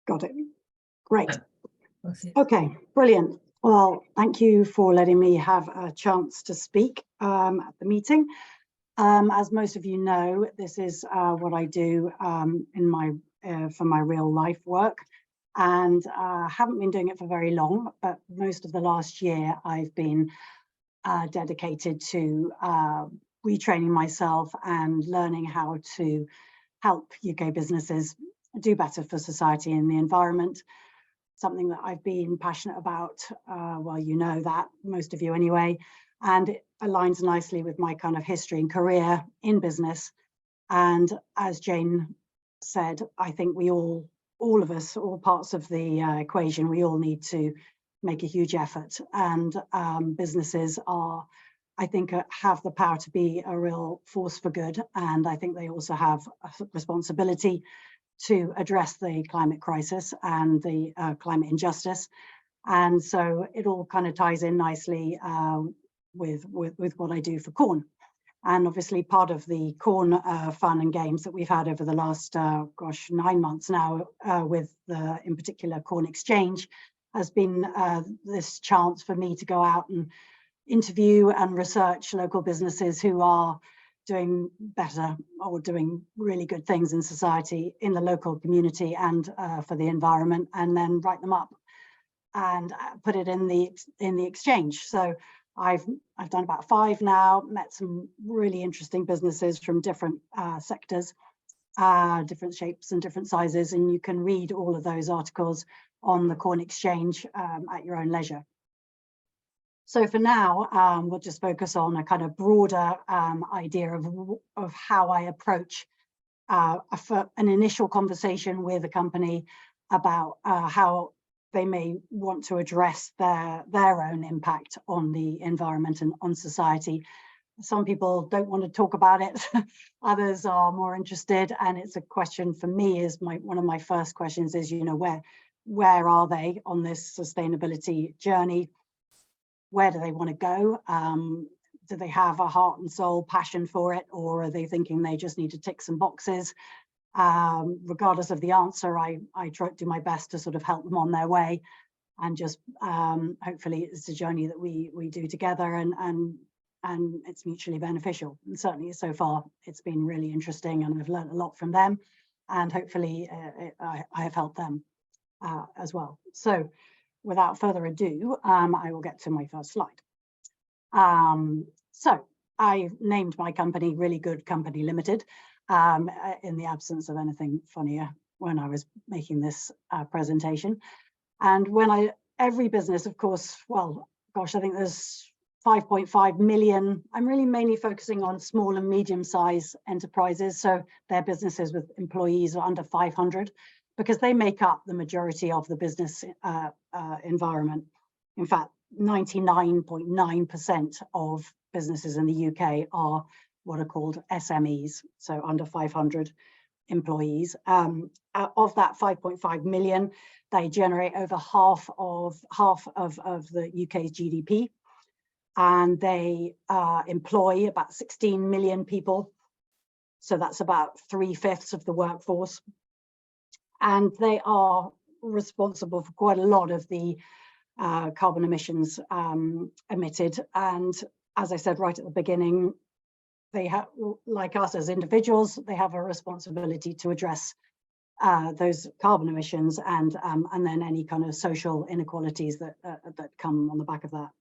Got it. Great. Okay, brilliant. Well, thank you for letting me have a chance to speak at the meeting. As most of you know, this is what I do for my real life work, and haven't been doing it for very long, but most of the last year I've been dedicated to retraining myself and learning how to help UK businesses do better for society and the environment. Something that I've been passionate about, well, you know that, most of you anyway, and it aligns nicely with my kind of history and career in business. And as Jane said, I think we all of us, all parts of the equation, we all need to make a huge effort. And businesses are, I think, have the power to be a real force for good. And I think they also have a responsibility to address the climate crisis and the climate injustice. And so it all kind of ties in nicely with what I do for Corn. And obviously part of the Corn fun and games that we've had over the last, 9 months now with in particular Corn Exchange has been this chance for me to go out and interview and research local businesses who are doing better or doing really good things in society, in the local community and for the environment, and then write them up and put it in the exchange. So I've done about 5 now, met some really interesting businesses from different sectors, different shapes and different sizes, and you can read all of those articles on the Corn Exchange at your own leisure. So for now, we'll just focus on a kind of broader idea of how I approach an initial conversation with a company about how they may want to address their own impact on the environment and on society. Some people don't want to talk about it, others are more interested, and it's a question for me, is one of my first questions is, you know, where are they on this sustainability journey? Where do they want to go? Do they have a heart and soul passion for it, or are they thinking they just need to tick some boxes? Regardless of the answer, I try to do my best to sort of help them on their way, and just hopefully it's a journey that we do together, and it's mutually beneficial. And certainly so far it's been really interesting, and I've learned a lot from them, and hopefully I have helped them as well. So without further ado, I will get to my first slide. So I named my company Really Good Company Limited in the absence of anything funnier when I was making this presentation. And every business, of course, well, gosh, I think there's 5.5 million. I'm really mainly focusing on small and medium-sized enterprises. So they're businesses with employees under 500. Because they make up the majority of the business environment. In fact, 99.9% of businesses in the UK are what are called SMEs, so under 500 employees. Of that 5.5 million, they generate over half of the UK's GDP, and they employ about 16 million people. So that's about 3/5 of the workforce. And they are responsible for quite a lot of the carbon emissions emitted. And as I said right at the beginning, they have, like us as individuals, they have a responsibility to address those carbon emissions and then any kind of social inequalities that come on the back of that.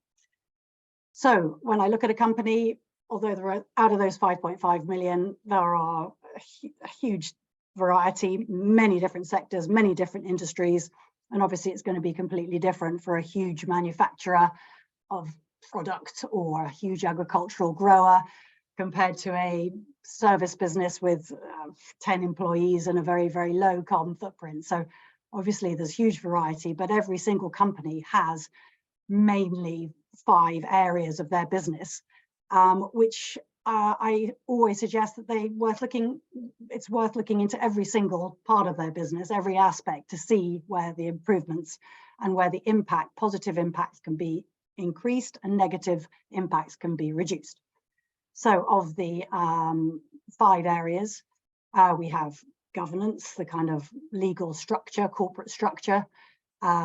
So when I look at a company, although there are, out of those 5.5 million, there are a huge variety, many different sectors, many different industries, and obviously it's going to be completely different for a huge manufacturer of product or a huge agricultural grower compared to a service business with 10 employees and a very, very low carbon footprint. So obviously there's huge variety, but every single company has mainly 5 areas of their business, which I always suggest that it's worth looking into every single part of their business, every aspect, to see where the improvements and where the positive impacts can be increased and negative impacts can be reduced. So of the 5 areas, We have governance, the kind of legal structure, corporate structure.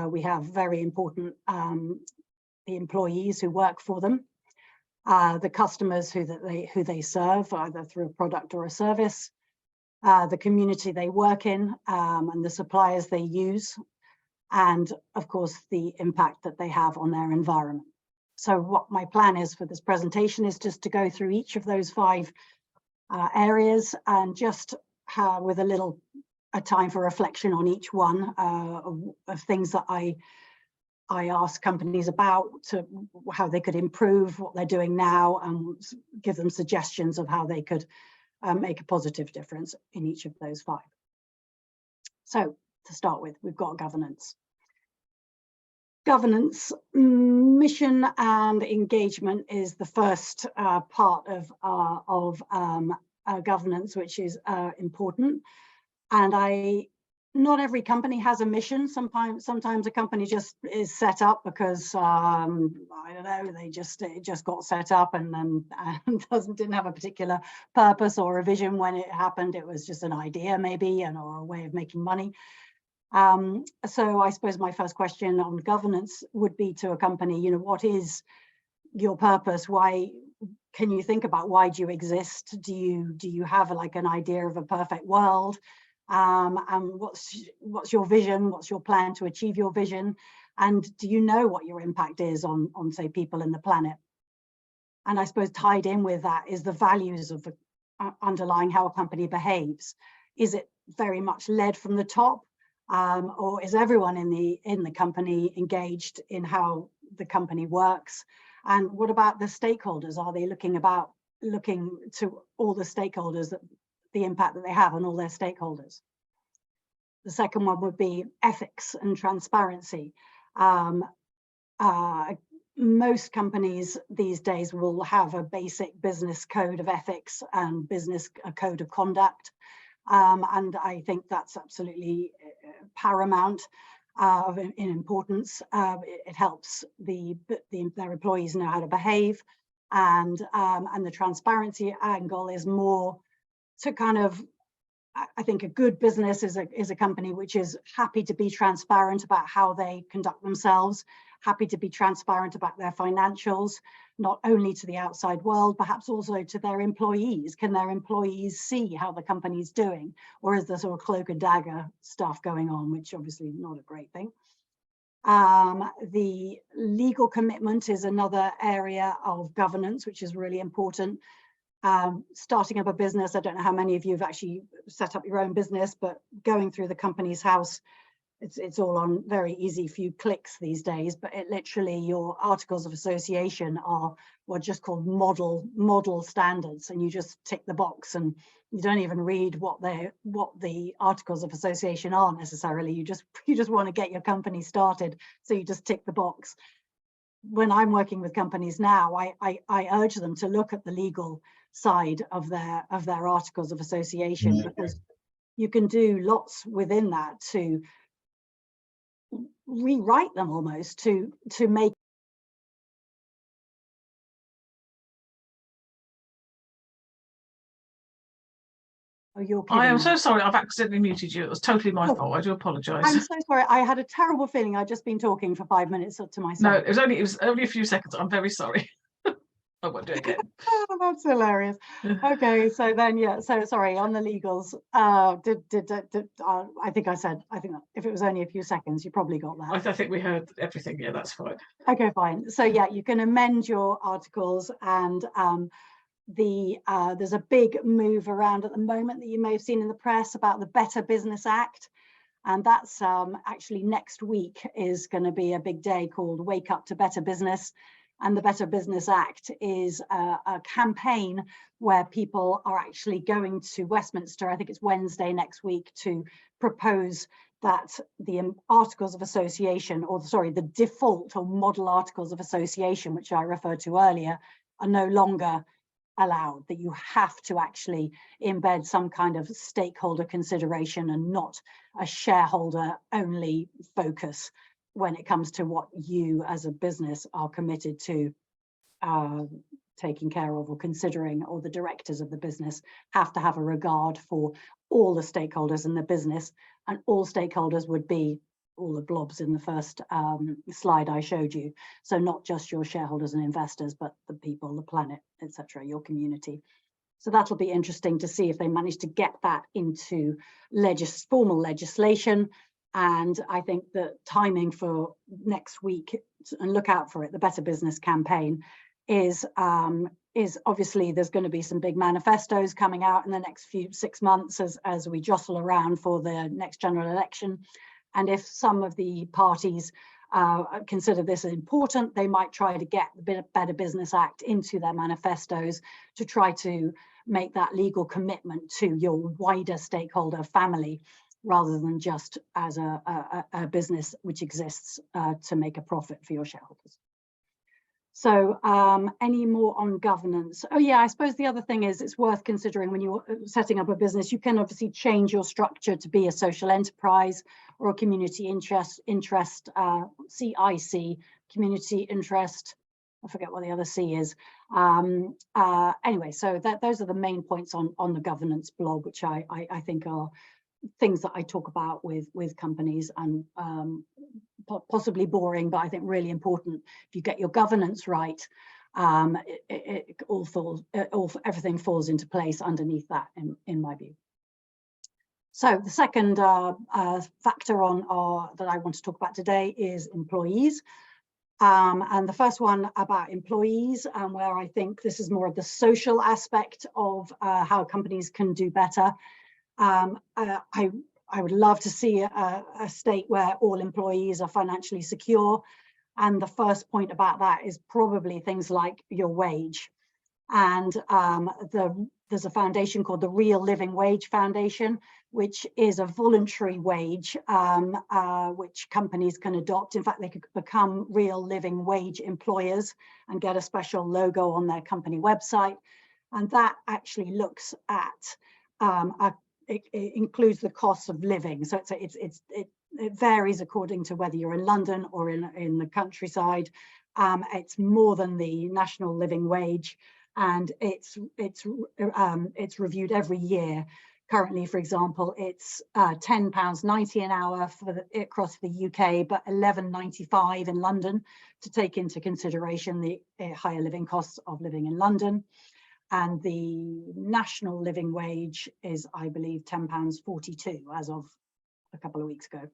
We have very important the employees who work for them, the customers who they serve, either through a product or a service, the community they work in, and the suppliers they use, and of course the impact that they have on their environment. So what my plan is for this presentation is just to go through each of those 5 areas, and just with a time for reflection on each one of things that I ask companies about, to how they could improve what they're doing now, and give them suggestions of how they could make a positive difference in each of those 5. So to start with, we've got governance. Governance, mission and engagement is the first part of governance, which is important. And not every company has a mission. Sometimes a company just is set up because I don't know, it just got set up and then didn't have a particular purpose or a vision when it happened. It was just an idea maybe, or a way of making money. So I suppose my first question on governance would be to a company, what is your purpose? Why can you think about why do you exist? Do you have like an idea of a perfect world? And what's your vision? What's your plan to achieve your vision? And do you know what your impact is on say people and the planet? And I suppose tied in with that is the values of the underlying how a company behaves. Is it very much led from the top? Or is everyone in the company engaged in how the company works? And what about the stakeholders? Are they looking to all the stakeholders, that the impact that they have on all their stakeholders? The second one would be ethics and transparency. Most companies these days will have a basic business code of ethics and a code of conduct. And I think that's absolutely paramount in importance. It helps their employees know how to behave, and the transparency angle is more to kind of, I think a good business is a company which is happy to be transparent about how they conduct themselves, happy to be transparent about their financials, not only to the outside world, perhaps also to their employees. Can their employees see how the company's doing? Or is there sort of cloak and dagger stuff going on, which obviously not a great thing. The legal commitment is another area of governance, which is really important. Starting up a business, I don't know how many of you have actually set up your own business, but going through the Companies House, it's all on very easy few clicks these days, but it literally, your articles of association are what are just called model standards, and you just tick the box and you don't even read what the articles of association are necessarily. You just want to get your company started, so you just tick the box. When I'm working with companies now, I urge them to look at the legal side of their articles of association, because you can do lots within that to rewrite them almost to make. Oh, you're kidding. I am so sorry, I've accidentally muted you. It was totally my fault. I do apologise. I'm so sorry. I had a terrible feeling I'd just been talking for 5 minutes to myself. No, it was only a few seconds. I'm very sorry. I won't do it again. Oh, that's hilarious. Okay, so then so sorry, on the legals, I think if it was only a few seconds, you probably got that. I think we heard everything. Yeah, that's fine. Okay, fine. So yeah, you can amend your articles, and there's a big move around at the moment that you may have seen in the press about the Better Business Act. And that's actually next week is going to be a big day called Wake Up to Better Business. And the Better Business Act is a campaign where people are actually going to Westminster, I think it's Wednesday next week, to propose that the articles of association, or sorry, the default or model articles of association, which I referred to earlier, are no longer allowed, that you have to actually embed some kind of stakeholder consideration and not a shareholder only focus when it comes to what you as a business are committed to taking care of or considering, or the directors of the business have to have a regard for all the stakeholders in the business, and all stakeholders would be all the blobs in the first slide I showed you. So not just your shareholders and investors, but the people, the planet, etc., your community. So that'll be interesting to see if they manage to get that into formal legislation. And I think the timing for next week, and look out for it, the Better Business campaign, is obviously there's going to be some big manifestos coming out in the next 6 months as we jostle around for the next general election. And if some of the parties consider this important, they might try to get the Better Business Act into their manifestos to try to make that legal commitment to your wider stakeholder family, rather than just as a business which exists to make a profit for your shareholders. So any more on governance? Oh yeah, I suppose the other thing is it's worth considering when you're setting up a business, you can obviously change your structure to be a social enterprise or a community interest, CIC, community interest. I forget what the other C is. Anyway, so those are the main points on the governance blog, which I think are things that I talk about with companies, and possibly boring, but I think really important. If you get your governance right, everything falls into place underneath that, in my view. So the second factor that I want to talk about today is employees. And the first one about employees, where I think this is more of the social aspect of how companies can do better. I would love to see a state where all employees are financially secure. And the first point about that is probably things like your wage. And there's a foundation called the Real Living Wage Foundation, which is a voluntary wage which companies can adopt. In fact, they could become real living wage employers and get a special logo on their company website. And that actually looks at it includes the cost of living. So it varies according to whether you're in London or in the countryside. It's more than the national living wage, and it's reviewed every year. Currently, for example, it's £10.90 an hour across the UK, but £11.95 in London, to take into consideration the higher living costs of living in London. And the national living wage is, I believe, £10.42 as of a couple of weeks ago.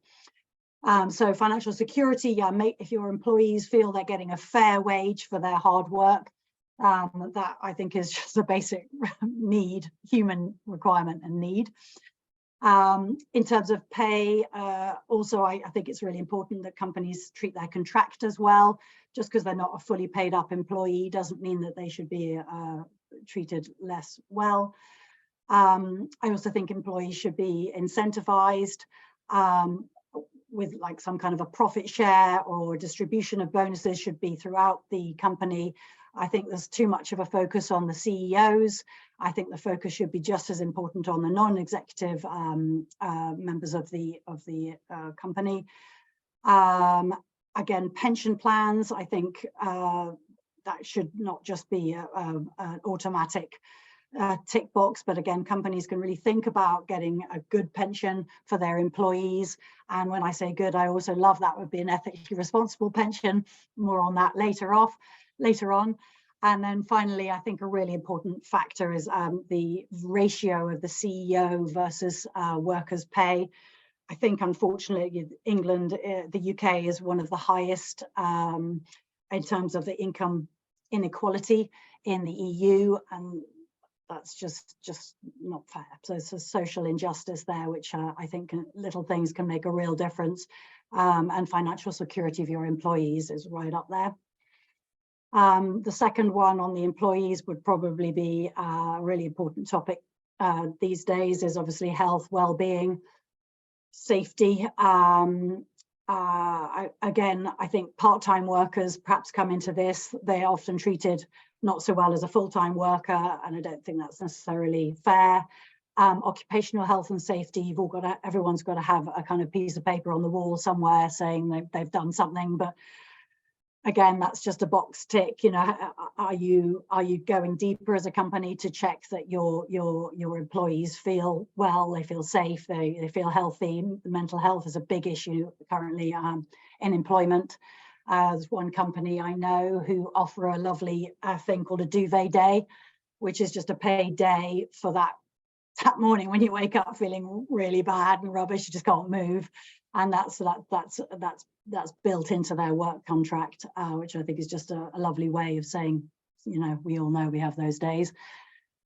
So financial security, yeah, if your employees feel they're getting a fair wage for their hard work, that I think is just a basic need, human requirement and need. In terms of pay, also, I think it's really important that companies treat their contractors well. Just because they're not a fully paid up employee doesn't mean that they should be treated less well. I also think employees should be incentivized with like some kind of a profit share, or distribution of bonuses should be throughout the company. I think there's too much of a focus on the CEOs. I think the focus should be just as important on the non-executive members of the company. Again, pension plans, I think that should not just be an automatic tick box, but again, companies can really think about getting a good pension for their employees. And when I say good, I also love that would be an ethically responsible pension. More on that later on. And then finally, I think a really important factor is the ratio of the CEO versus workers' pay. I think, unfortunately, England, the UK is one of the highest in terms of the income inequality in the EU, and that's just not fair. So it's a social injustice there, which I think little things can make a real difference. And financial security of your employees is right up there. The second one on the employees would probably be a really important topic these days, is obviously health, well-being, safety. Again, I think part-time workers perhaps come into this. They're often treated not so well as a full-time worker, and I don't think that's necessarily fair. Occupational health and safety, everyone's got to have a kind of piece of paper on the wall somewhere saying they've done something, but again, that's just a box tick. You know, are you going deeper as a company to check that your employees feel well, they feel safe, they feel healthy? Mental health is a big issue currently in employment. There's one company I know who offer a lovely thing called a duvet day, which is just a paid day for that morning when you wake up feeling really bad and rubbish, you just can't move, and that's built into their work contract, which I think is just a lovely way of saying, you know, we all know we have those days.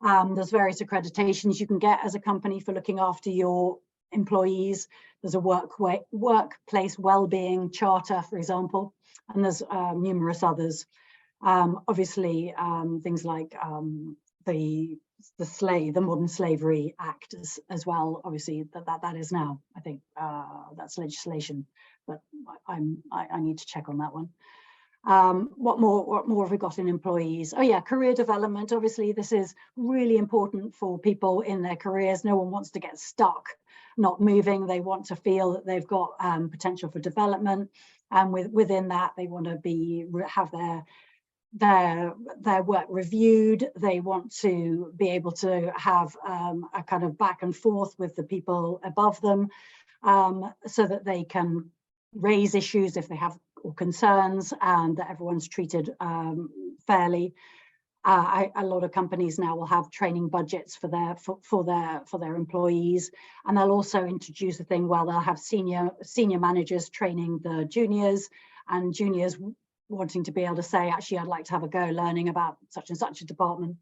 There's various accreditations you can get as a company for looking after your employees. There's a workplace well-being charter, for example, and there's numerous others. Obviously, things like the Modern Slavery Act as well. Obviously, that is now, I think, that's legislation, but I need to check on that one. What more have we got in employees? Oh yeah, career development. Obviously, this is really important for people in their careers. No one wants to get stuck not moving. They want to feel that they've got potential for development, and within that, they want to have their work reviewed. They want to be able to have a kind of back and forth with the people above them, so that they can raise issues if they have or concerns, and that everyone's treated fairly. A lot of companies now will have training budgets for their employees, and they'll also introduce a thing where they'll have senior managers training the juniors, and juniors wanting to be able to say, actually, I'd like to have a go learning about such and such a department.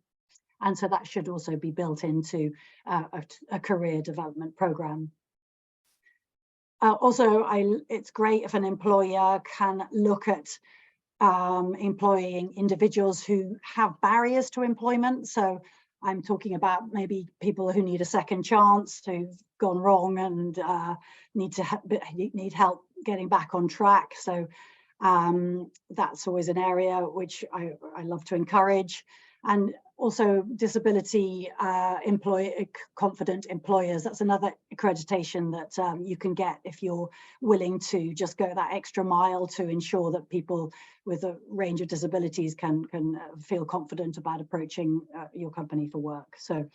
And so that should also be built into a career development program. Also, it's great if an employer can look at employing individuals who have barriers to employment. So I'm talking about maybe people who need a second chance, who've gone wrong and need help getting back on track. So that's always an area which I love to encourage. And also disability confident employers. That's another accreditation that you can get if you're willing to just go that extra mile to ensure that people with a range of disabilities can feel confident about approaching your company for work. So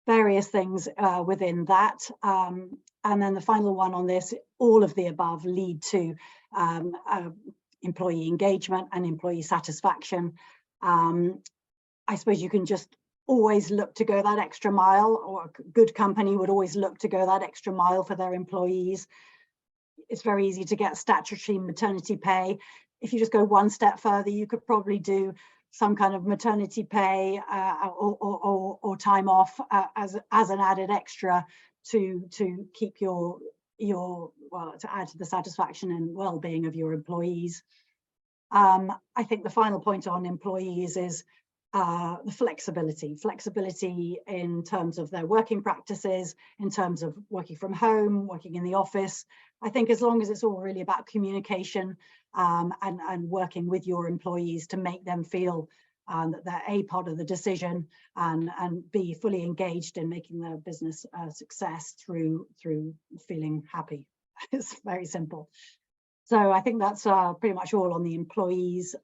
various things within that. And then the final one on this, all of the above lead to employee engagement and employee satisfaction. I suppose you can just always look to go that extra mile, or a good company would always look to go that extra mile for their employees. It's very easy to get statutory maternity pay. If you just go one step further, you could probably do some kind of maternity pay or time off as an added extra to keep to add to the satisfaction and well-being of your employees. I think the final point on employees is the flexibility in terms of their working practices, in terms of working from home, working in the office. I think as long as it's all really about communication and working with your employees to make them feel that they're a part of the decision and be fully engaged in making their business a success through feeling happy. It's very simple. So I think that's pretty much all on the employees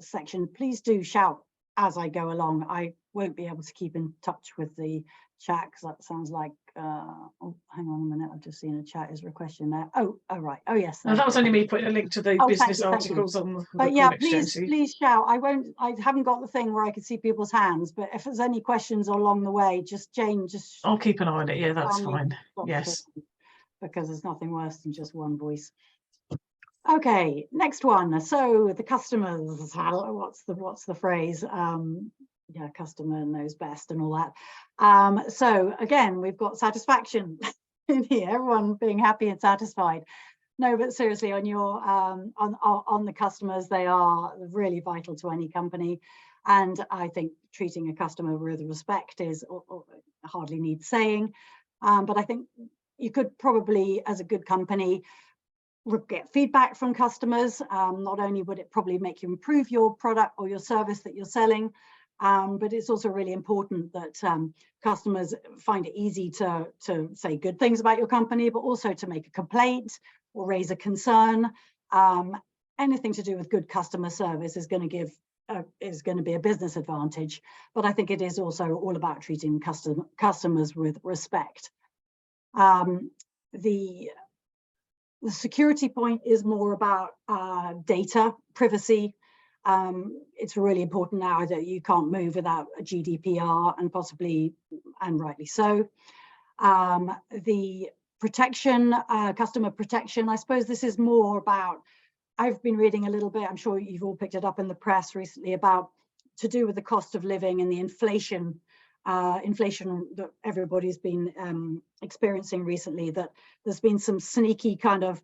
section. Please do shout as I go along. I won't be able to keep in touch with the chat because that sounds like oh, hang on a minute, I've just seen a chat. Is there a question there? Oh right. Oh yes. No, that was only me putting a link to the business articles on the but yeah, please shout. I haven't got the thing where I can see people's hands, but if there's any questions along the way, Jane, I'll keep an eye on it. Yeah, that's fine. Yes, because there's nothing worse than just one voice. Okay, next one. So the customers, what's the phrase? Yeah, customer knows best and all that. So again, we've got satisfaction in here, everyone being happy and satisfied. No, but seriously, on your on the customers, they are really vital to any company. And I think treating a customer with respect is hardly needs saying. But I think you could probably, as a good company, get feedback from customers. Not only would it probably make you improve your product or your service that you're selling, but it's also really important that customers find it easy to say good things about your company, but also to make a complaint or raise a concern. anything to do with good customer service is going to give is going to be a business advantage, but I think it is also all about treating customers with respect. The security point is more about data privacy. It's really important now that you can't move without a GDPR, and possibly, and rightly so. The protection, customer protection, I suppose this is more about, I've been reading a little bit, I'm sure you've all picked it up in the press recently, about to do with the cost of living and the inflation that everybody's been experiencing recently, that there's been some sneaky kind of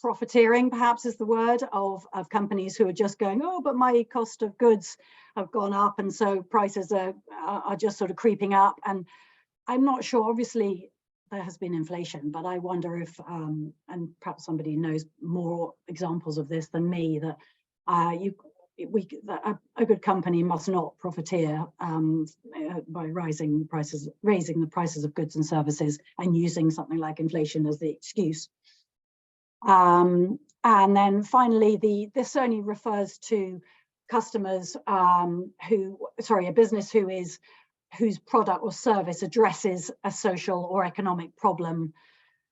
profiteering, perhaps is the word, of companies who are just going, oh, but my cost of goods have gone up, and so prices are just sort of creeping up. And I'm not sure, obviously there has been inflation, but I wonder if, and perhaps somebody knows more examples of this than me, that a good company must not profiteer by raising the prices of goods and services and using something like inflation as the excuse. And then finally, this only refers to customers a business whose product or service addresses a social or economic problem.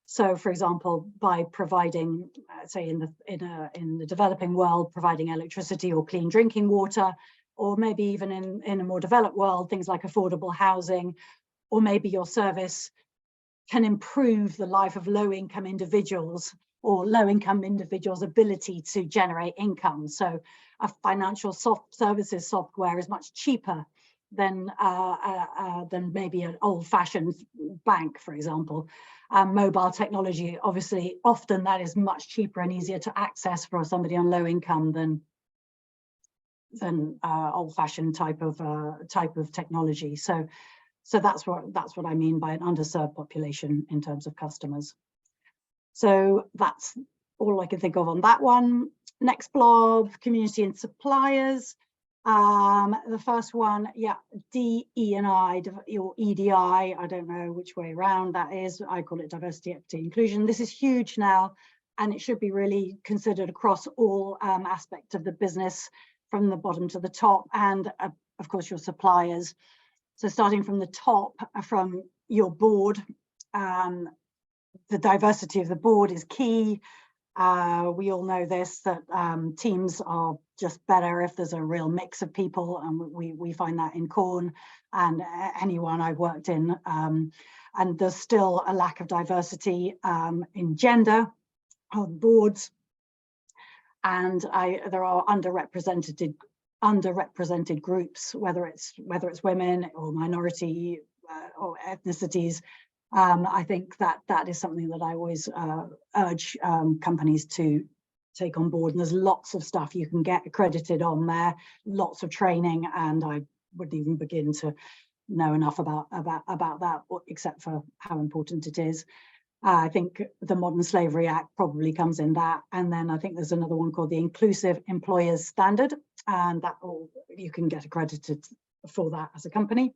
So, for example, by providing, say, in the developing world, providing electricity or clean drinking water, or maybe even in a more developed world, things like affordable housing, or maybe your service can improve the life of low-income individuals, or low-income individuals' ability to generate income. So, a financial services software is much cheaper than maybe an old-fashioned bank, for example. Mobile technology, obviously, often that is much cheaper and easier to access for somebody on low income than old-fashioned type of technology. So that's what I mean by an underserved population in terms of customers. So that's all I can think of on that one. Next blob, community and suppliers. The first one, yeah, DE&I, or EDI, I don't know which way around that is. I call it diversity, equity, inclusion. This is huge now, and it should be really considered across all aspects of the business, from the bottom to the top, and of course your suppliers. So starting from the top, from your board, the diversity of the board is key. We all know this, that teams are just better if there's a real mix of people, and we find that in Corn and anyone I've worked in. And there's still a lack of diversity in gender on boards, and there are underrepresented groups, whether it's women or minority or ethnicities. I think that is something that I always urge companies to take on board. And there's lots of stuff you can get accredited on there, lots of training, and I wouldn't even begin to know enough about that, except for how important it is. I think the Modern Slavery Act probably comes in that. And then I think there's another one called the Inclusive Employers Standard, and that you can get accredited for that as a company.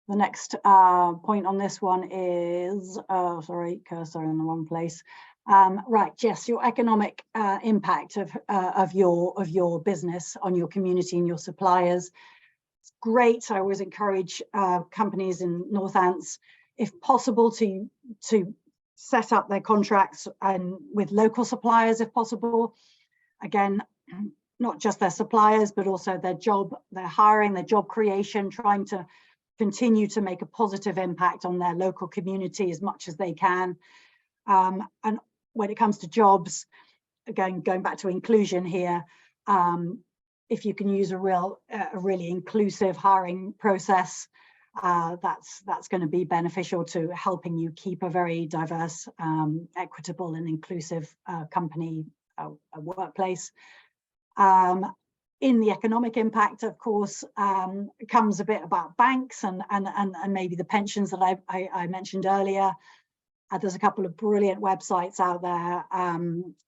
The next point on this one is, sorry, cursor in the wrong place. Right, Jess, your economic impact of your business on your community and your suppliers. It's great. I always encourage companies in Northants, if possible, to set up their contracts and with local suppliers, if possible. Again, not just their suppliers, but also their hiring, their job creation, trying to continue to make a positive impact on their local community as much as they can. And when it comes to jobs, again, going back to inclusion here, if you can use a really inclusive hiring process, that's going to be beneficial to helping you keep a very diverse, equitable and inclusive company workplace. In the economic impact, of course, comes a bit about banks and maybe the pensions that I mentioned earlier. There's a couple of brilliant websites out there.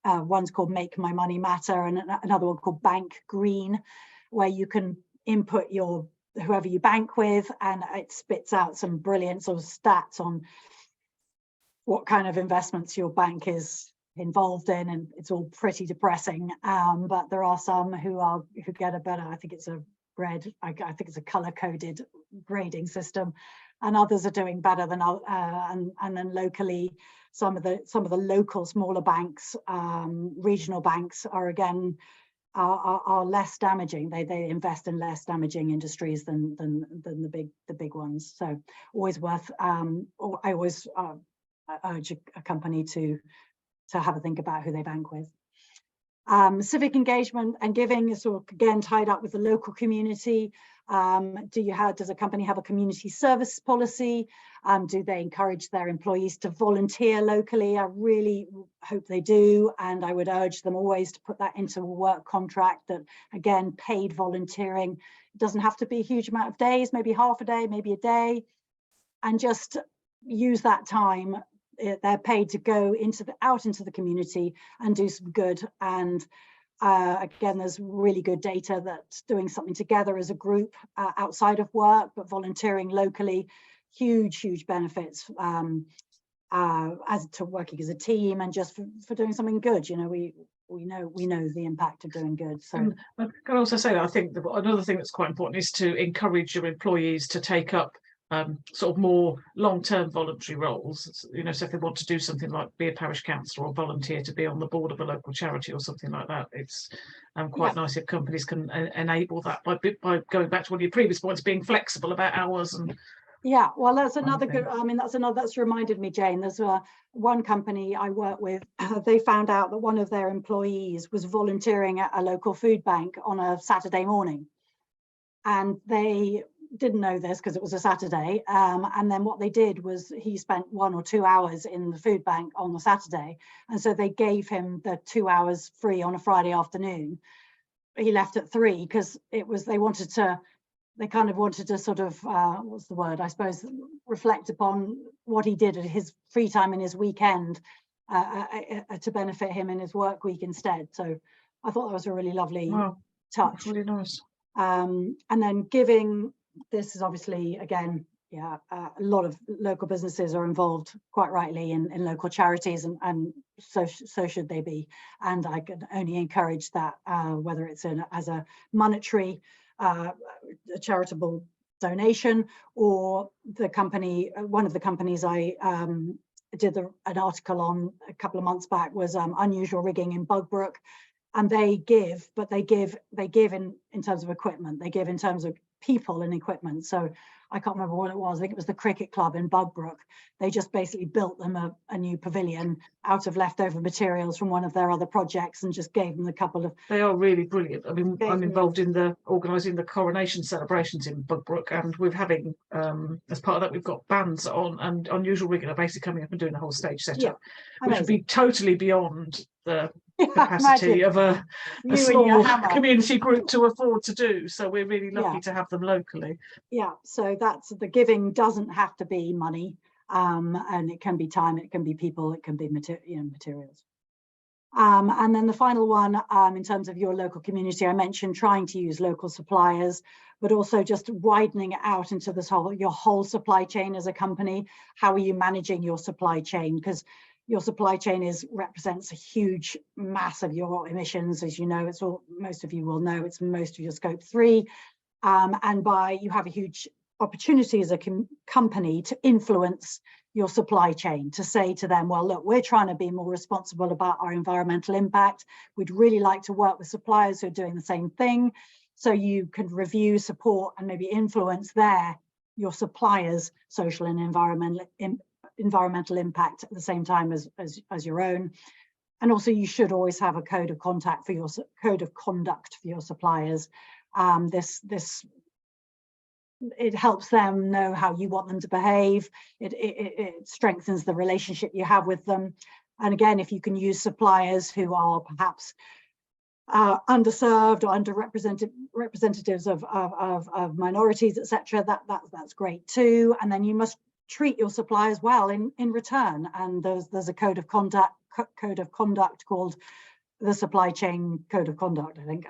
One's called Make My Money Matter, and another one called Bank Green, where you can input whoever you bank with, and it spits out some brilliant sort of stats on what kind of investments your bank is involved in, and it's all pretty depressing. But there are some who get a better, I think it's a I think it's a color-coded grading system, and others are doing better than and then locally, some of the local smaller banks, regional banks are again are less damaging. They invest in less damaging industries than the big ones. So always worth. I always urge a company to have a think about who they bank with. Civic engagement and giving is sort of again tied up with the local community. Does a company have a community service policy? Do they encourage their employees to volunteer locally? I really hope they do, and I would urge them always to put that into a work contract, that again, paid volunteering. It doesn't have to be a huge amount of days, maybe half a day, maybe a day, and just use that time. They're paid to go out into the community and do some good. And again, there's really good data that doing something together as a group outside of work, but volunteering locally, huge benefits as to working as a team and just for doing something good. You know, we know the impact of doing good. So I can also say that I think another thing that's quite important is to encourage your employees to take up sort of more long-term voluntary roles. You know, so if they want to do something like be a parish councillor or volunteer to be on the board of a local charity or something like that, it's quite nice if companies can enable that by going back to one of your previous points, being flexible about hours and. Yeah, well, that's another good. I mean, that's reminded me, Jane. There's one company I work with. They found out that one of their employees was volunteering at a local food bank on a Saturday morning, and they didn't know this because it was a Saturday, and then what they did was he spent 1 or 2 hours in the food bank on the Saturday, and so they gave him the 2 hours free on a Friday afternoon. He left at 3 because they kind of wanted to sort of what's the word, I suppose, reflect upon what he did at his free time in his weekend to benefit him in his work week instead. So I thought that was a really lovely touch. That's really nice. And then giving. This is obviously, again, a lot of local businesses are involved, quite rightly, in local charities, and so should they be. And I can only encourage that, whether it's as a monetary, a charitable donation, or the company. One of the companies I did an article on a couple of months back was Unusual Rigging in Bugbrook, and they give, but they give in terms of equipment. They give in terms of people and equipment. So I can't remember what it was. I think it was the cricket club in Bugbrook. They just basically built them a new pavilion out of leftover materials from one of their other projects and just gave them a couple of. They are really brilliant. I mean, I'm involved in organising the coronation celebrations in Bugbrook, and we're having, as part of that, we've got bands on, and Unusual Rigging are basically coming up and doing the whole stage setup, which would be totally beyond the capacity of a small community group to afford to do. So we're really lucky to have them locally. Yeah, so that's the giving doesn't have to be money, and it can be time, it can be people, it can be materials. And then the final one, in terms of your local community, I mentioned trying to use local suppliers, but also just widening it out into your whole supply chain as a company. How are you managing your supply chain? Because your supply chain represents a huge mass of your emissions. As you know, most of you will know, it's most of your scope 3. And you have a huge opportunity as a company to influence your supply chain, to say to them, well, look, we're trying to be more responsible about our environmental impact. We'd really like to work with suppliers who are doing the same thing. So you can review, support, and maybe influence your suppliers' social and environmental impact at the same time as your own. And also, you should always have a code of conduct for your suppliers. It helps them know how you want them to behave. It strengthens the relationship you have with them. And again, if you can use suppliers who are perhaps underserved or underrepresented representatives of minorities, etc., that's great too. And then you must treat your suppliers well in return. And there's a code of conduct called the Supply Chain Code of Conduct, I think.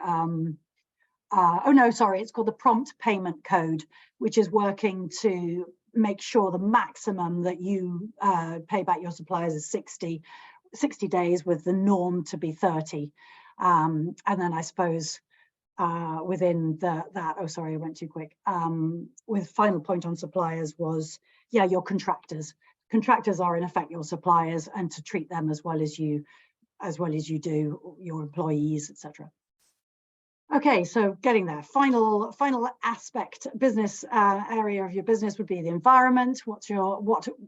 It's called the Prompt Payment Code, which is working to make sure the maximum that you pay back your suppliers is 60 60 days with the norm to be 30. And then I suppose within that, oh, sorry, I went too quick. With final point on suppliers was, yeah, your contractors. Contractors are in effect your suppliers, and to treat them as well as you do your employees, etc. Okay, so getting there. Final aspect, business area of your business would be the environment.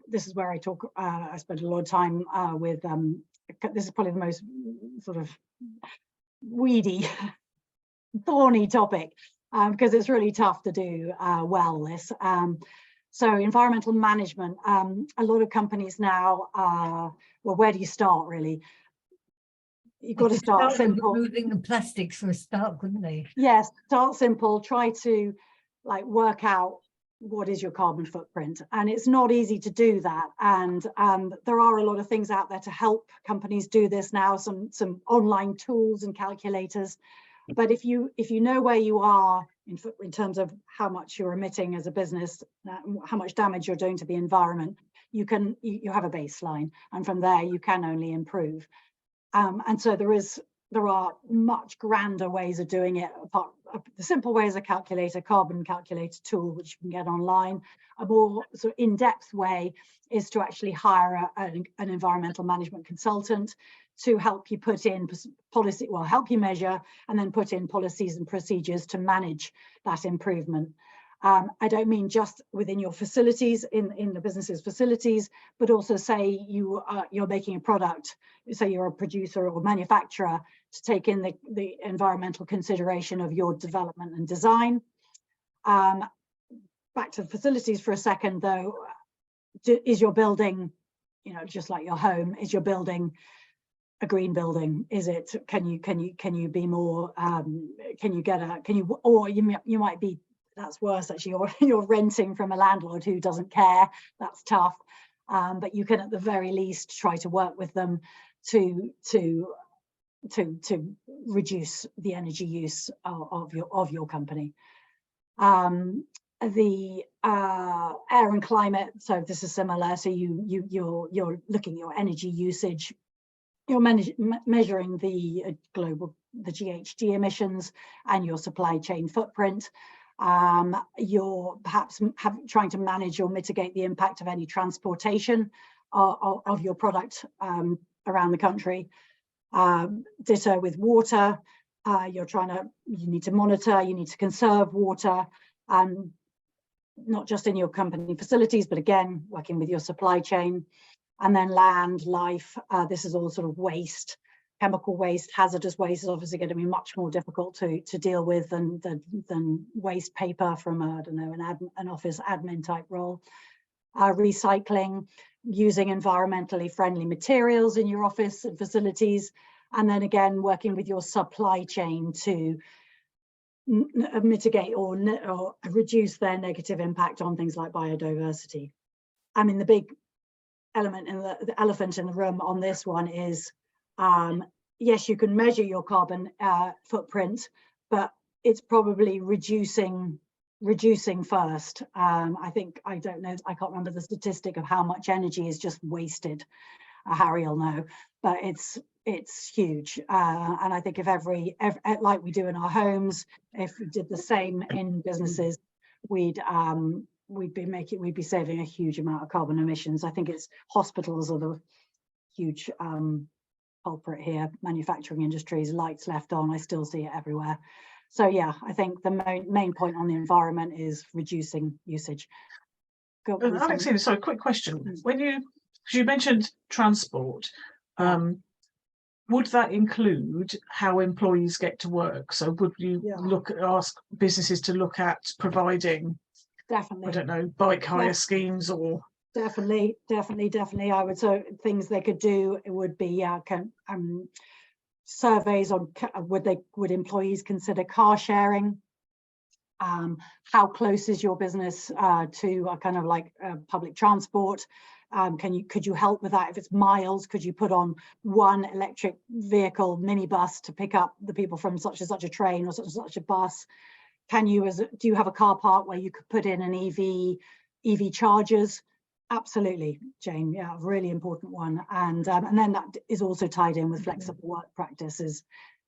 This is where I talk. I spend a lot of time with. This is probably the most sort of weedy, thorny topic because it's really tough to do well. This. So environmental management. A lot of companies now. Well, where do you start really? You've got to start simple. Removing the plastics for a start, couldn't they? Yes, start simple. Try to work out what is your carbon footprint, and it's not easy to do that. And there are a lot of things out there to help companies do this now. Some online tools and calculators. But if you know where you are in terms of how much you're emitting as a business, how much damage you're doing to the environment, you have a baseline, and from there you can only improve. And so there are much grander ways of doing it. The simple way is a calculator, carbon calculator tool, which you can get online. A more sort of in-depth way is to actually hire an environmental management consultant to help you put in policy, well, help you measure and then put in policies and procedures to manage that improvement. I don't mean just within your facilities, in the business's facilities, but also say you're making a product, say you're a producer or manufacturer, to take in the environmental consideration of your development and design. Back to the facilities for a second though, is your building, just like your home, is your building a green building? Is it, can you be more, or you might be, that's worse actually, you're renting from a landlord who doesn't care. That's tough, but you can at the very least try to work with them to reduce the energy use of your company. The air and climate, so this is similar. So you're looking at your energy usage. You're measuring the GHG emissions and your supply chain footprint. You're perhaps trying to manage or mitigate the impact of any transportation of your product around the country. Ditto with water. You need to monitor, you need to conserve water, not just in your company facilities, but again, working with your supply chain. And then land, life, this is all sort of waste. Chemical waste, hazardous waste is obviously going to be much more difficult to deal with than waste paper from an office admin type role. Recycling, using environmentally friendly materials in your office and facilities, and then again working with your supply chain to mitigate or reduce their negative impact on things like biodiversity. I mean, the big element in the elephant in the room on this one is, yes, you can measure your carbon footprint, but it's probably reducing first. I can't remember the statistic of how much energy is just wasted. Harry will know, but it's huge. And I think if like we do in our homes, if we did the same in businesses, we'd be saving a huge amount of carbon emissions. I think it's hospitals are the huge culprit here. Manufacturing industries, lights left on, I still see it everywhere. So yeah, I think the main point on the environment is reducing usage. Alexina, sorry, quick question. When you mentioned transport, would that include how employees get to work? So would you ask businesses to look at providing, definitely, I don't know, bike hire schemes or? Definitely. I would say things they could do. It would be surveys on would employees consider car sharing? How close is your business to a kind of like public transport? Could you help with that? If it's miles, could you put on one electric vehicle minibus to pick up the people from such and such a train or such and such a bus? Do you have a car park where you could put in an EV chargers Absolutely, Jane. Yeah, really important one. And then that is also tied in with flexible work practices.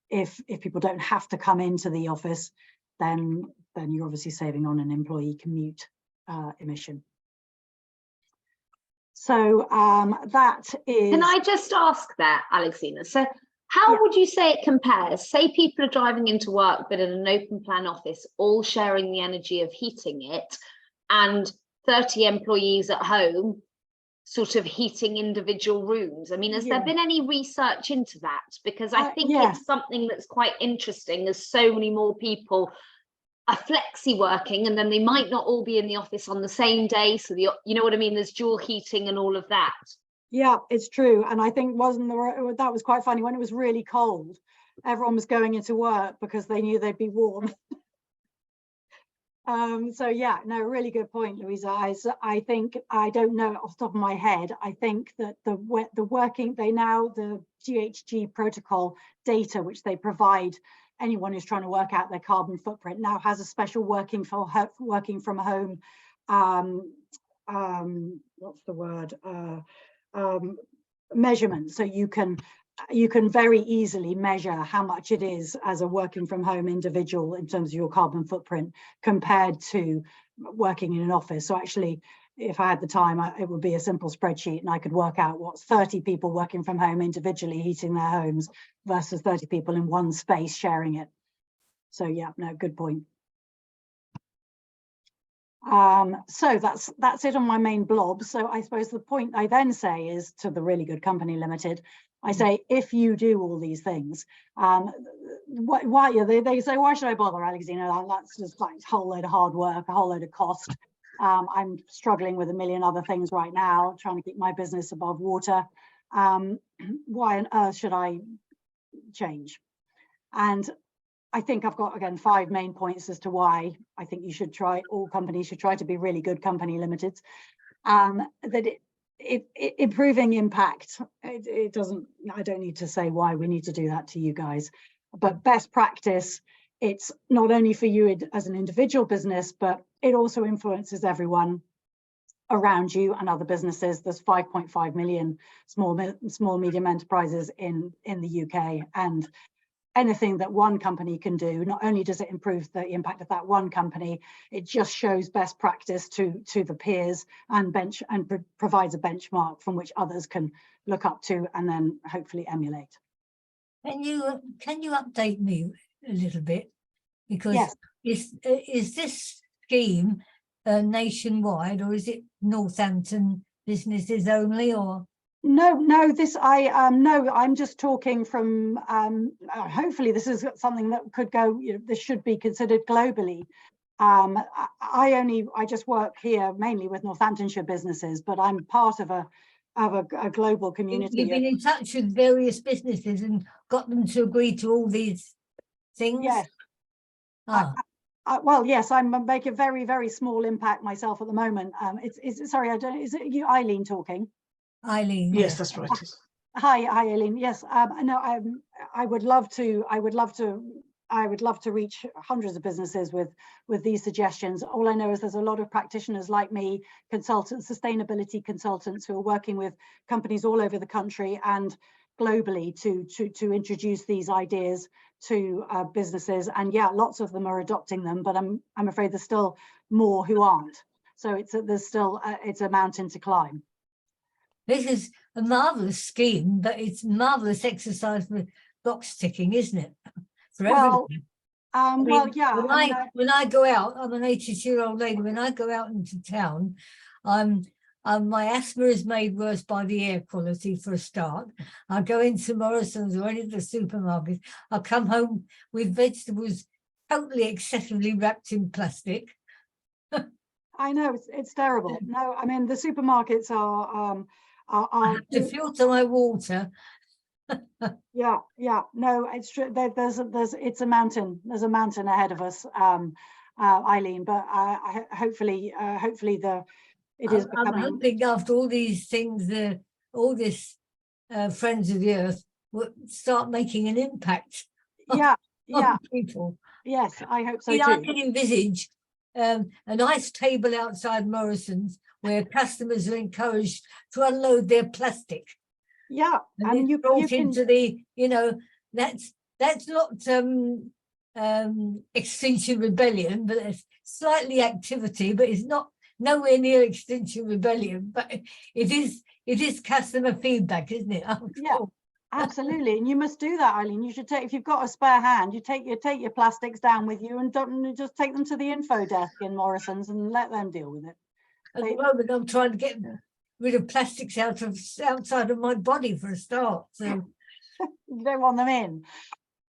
If people don't have to come into the office, then you're obviously saving on an employee commute emission. So that is. Can I just ask that, Alexina? So how would you say it compares? Say people are driving into work, but in an open plan office, all sharing the energy of heating it, and 30 employees at home sort of heating individual rooms. I mean, has there been any research into that? Because I think it's something that's quite interesting, as so many more people are flexi working, and then they might not all be in the office on the same day. So you know what I mean? There's dual heating and all of that. Yeah, it's true. And I think that was quite funny when it was really cold. Everyone was going into work because they knew they'd be warm. So yeah, no, really good point, Louisa. I think, I don't know off the top of my head, I think that the GHG protocol data which they provide anyone who's trying to work out their carbon footprint now has a special working from home what's the word, measurement. So you can very easily measure how much it is as a working from home individual in terms of your carbon footprint compared to working in an office. So actually, if I had the time, it would be a simple spreadsheet and I could work out what's 30 people working from home individually heating their homes versus 30 people in one space sharing it. So yeah, no, good point. So that's it on my main blob. So I suppose the point I then say is to the Really Good Company Limited, I say, if you do all these things, they say, why should I bother, Alexina? That's just like a whole load of hard work, a whole load of cost. I'm struggling with a million other things right now, trying to keep my business above water. Why on earth should I change? And I think I've got, again, 5 main points as to why I think all companies should try to be Really Good Company Limited. That improving impact, I don't need to say why we need to do that to you guys, but best practice, it's not only for you as an individual business, but it also influences everyone around you and other businesses. There's 5.5 million small medium enterprises in the UK, and anything that one company can do, not only does it improve the impact of that one company, it just shows best practice to the peers and provides a benchmark from which others can look up to and then hopefully emulate. Can you update me a little bit? Because yes. Is this scheme nationwide, or is it Northampton businesses only, or? No, I'm just talking from, hopefully this is something that could go, this should be considered globally. I just work here mainly with Northamptonshire businesses, but I'm part of a global community. You've been in touch with various businesses and got them to agree to all these things? Yes. Well, yes, I'm making a very, very small impact myself at the moment. Sorry, is it you, Eileen, talking? Eileen, yes, that's right. Hi, Eileen. Yes, no, I would love to reach hundreds of businesses with these suggestions. All I know is there's a lot of practitioners like me, consultants, sustainability consultants, who are working with companies all over the country and globally to introduce these ideas to businesses. And yeah, lots of them are adopting them, but I'm afraid there's still more who aren't. So it's a mountain to climb. this is a marvelous scheme, but it's marvelous exercise for box ticking, isn't it? For everyone. When I go out, I'm an 82-year-old lady. When I go out into town, my asthma is made worse by the air quality for a start. I go into Morrison's or any of the supermarkets. I come home with vegetables totally excessively wrapped in plastic. I know, it's terrible. No, I mean, the supermarkets are to filter my water. yeah, no, it's true. It's a mountain. There's a mountain ahead of us, Eileen. But hopefully, it is becoming. I'm hoping after all these things, all this Friends of the Earth will start making an impact. Yeah, on people. Yes, I hope so too. too. I can envisage a nice table outside Morrison's where customers are encouraged to unload their plastic. Yeah, and you brought can into the, that's not Extinction Rebellion, but it's slightly activity, but it's not nowhere near Extinction Rebellion. But it is customer feedback, isn't it? Yeah, absolutely. And you must do that, Eileen. You should take, if you've got a spare hand, you take your plastics down with you and don't just take them to the info desk in Morrison's and let them deal with it. At the moment, I'm trying to get rid of plastics outside of my body for a start. So you don't want them in.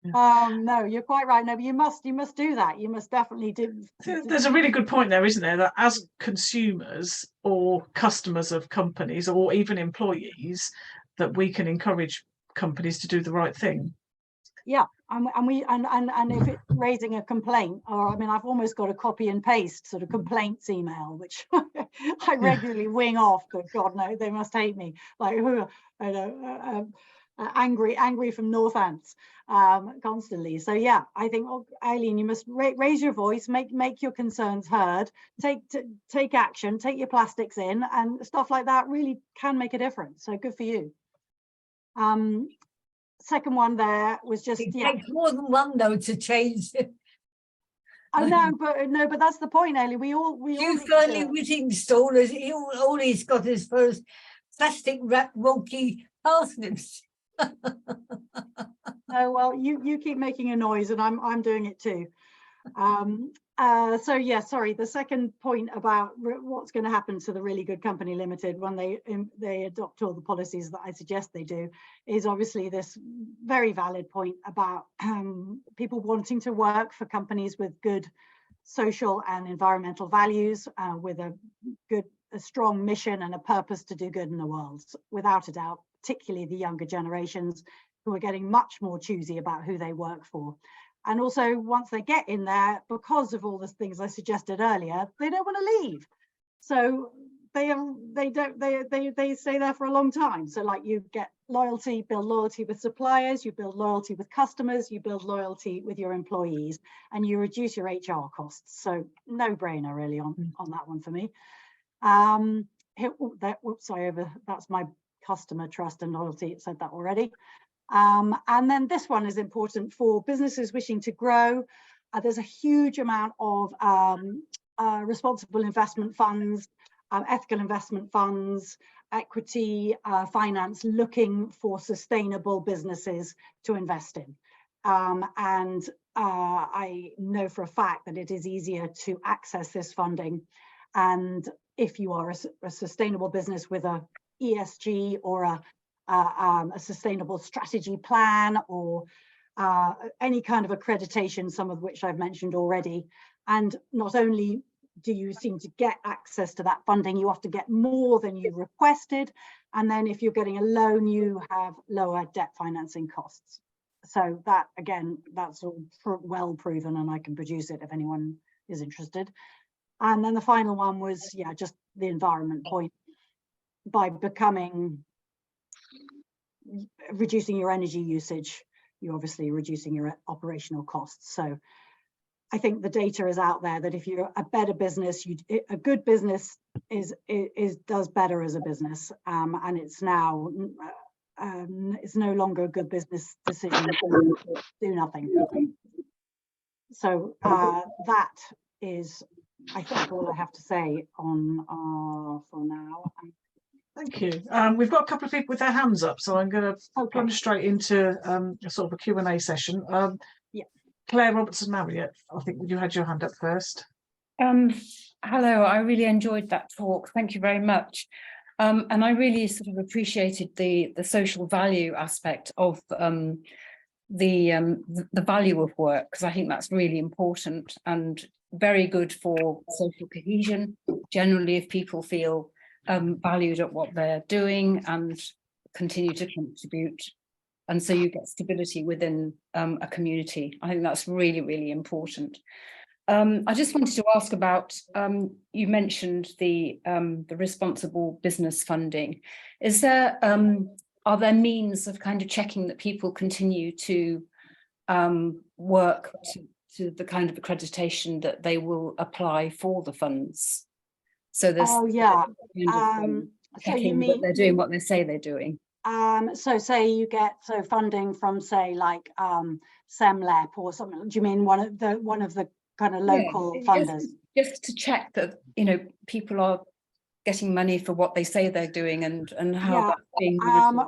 No, you're quite right. No, but you must do that. You must definitely do. There's a really good point there, isn't there? That as consumers or customers of companies or even employees, that we can encourage companies to do the right thing. Yeah, and if it's raising a complaint, or I mean, I've almost got a copy and paste sort of complaints email, which I regularly wing off. But God no, they must hate me. Like who, I know, angry from Northants constantly. So yeah, I think Eileen, you must raise your voice, make your concerns heard, take action, take your plastics in, and stuff like that really can make a difference. So good for you. Second one there was just it takes more than one though to change it. I know, but that's the point, Ellie. We all Finally Whittingstall, all he's got is first plastic wrap wonky parsnips. Oh well, you keep making a noise, and I'm doing it too. So yeah, sorry. The second point about what's going to happen to the Really Good Company Limited when they adopt all the policies that I suggest they do is obviously this very valid point about people wanting to work for companies with good social and environmental values, with a strong mission and a purpose to do good in the world, without a doubt, particularly the younger generations who are getting much more choosy about who they work for. And also once they get in there, because of all the things I suggested earlier, they don't want to leave. So they stay there for a long time. So like you get loyalty, build loyalty with suppliers, you build loyalty with customers, you build loyalty with your employees, and you reduce your HR costs. So no brainer really on that one for me. That's my customer trust and loyalty. It said that already. And then this one is important for businesses wishing to grow. There's a huge amount of responsible investment funds, ethical investment funds, equity finance looking for sustainable businesses to invest in. And I know for a fact that it is easier to access this funding. And if you are a sustainable business with a ESG or a sustainable strategy plan or any kind of accreditation, some of which I've mentioned already. And not only do you seem to get access to that funding, you often get more than you requested. And then if you're getting a loan, you have lower debt financing costs. So that, again, that's all well proven, and I can produce it if anyone is interested. And then the final one was, yeah, just the environment point. By reducing your energy usage, you're obviously reducing your operational costs. So I think the data is out there that if you're a better business, a good business does better as a business, and it's now it's no longer a good business decision to do nothing. So that is, I think, all I have to say on for now. Thank you. We've got a couple of people with their hands up, so I'm going to plunge straight into a sort of a Q&A session. Yeah. Claire Robertson-Marriott, I think you had your hand up first. Hello, I really enjoyed that talk. Thank you very much. And I really sort of appreciated the social value aspect of the value of work, because I think that's really important and very good for social cohesion. Generally, if people feel valued at what they're doing and continue to contribute, and so you get stability within a community. I think that's really, really important. I just wanted to ask about, you mentioned the responsible business funding. Is there, are there means of kind of checking that people continue to work to the kind of accreditation that they will apply for the funds. So there's Oh yeah. so you that mean they're doing what they say they're doing. So say you get funding from, say, like SEMLEP or something. Do you mean one of the kind of local funders? Just to check that, you know, people are getting money for what they say they're doing and how that's being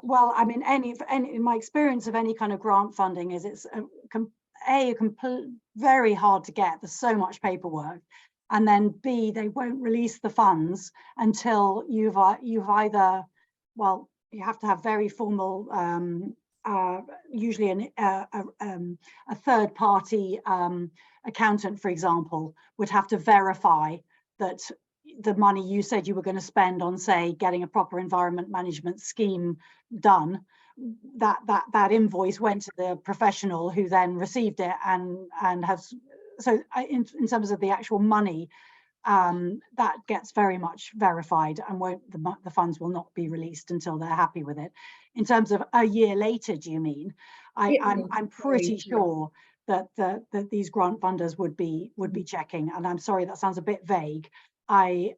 well, I mean, in my experience of any kind of grant funding is it's very hard to get. There's so much paperwork, and then B, they won't release the funds until you've either, well, you have to have very formal, usually a third party accountant, for example, would have to verify that the money you said you were going to spend on, say, getting a proper environment management scheme done, that invoice went to the professional who then received it and has, so in terms of the actual money, that gets very much verified, and the funds will not be released until they're happy with it. In terms of a year later, do you mean? I'm pretty sure that these grant funders would be checking, and I'm sorry that sounds a bit vague. I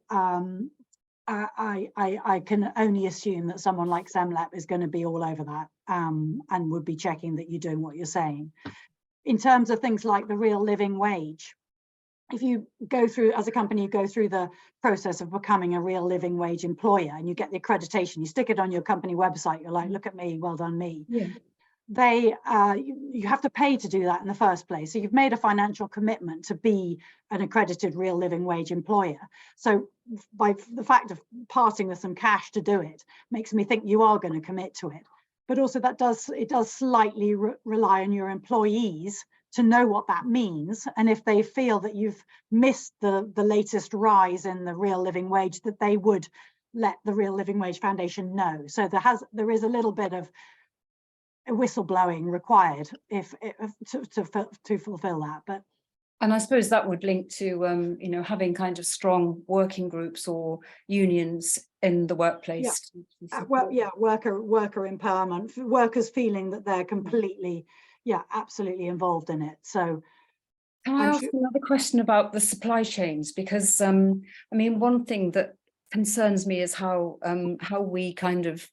can only assume that someone like SEMLEP is going to be all over that, and would be checking that you're doing what you're saying. In terms of things like the real living wage, if you go through, as a company, you go through the process of becoming a real living wage employer and you get the accreditation, you stick it on your company website, you're like, look at me, well done me. Yeah. You have to pay to do that in the first place. So you've made a financial commitment to be an accredited real living wage employer. So by the fact of parting with some cash to do it makes me think you are going to commit to it. But also it does slightly rely on your employees to know what that means, and if they feel that you've missed the latest rise in the real living wage, that they would let the Real Living Wage Foundation know. So there is a little bit of whistleblowing required to fulfill that. But and I suppose that would link to you know, having kind of strong working groups or unions in the workplace. Worker empowerment, workers feeling that they're completely absolutely involved in it. So can I ask another question about the supply chains? Because I mean, one thing that concerns me is how we kind of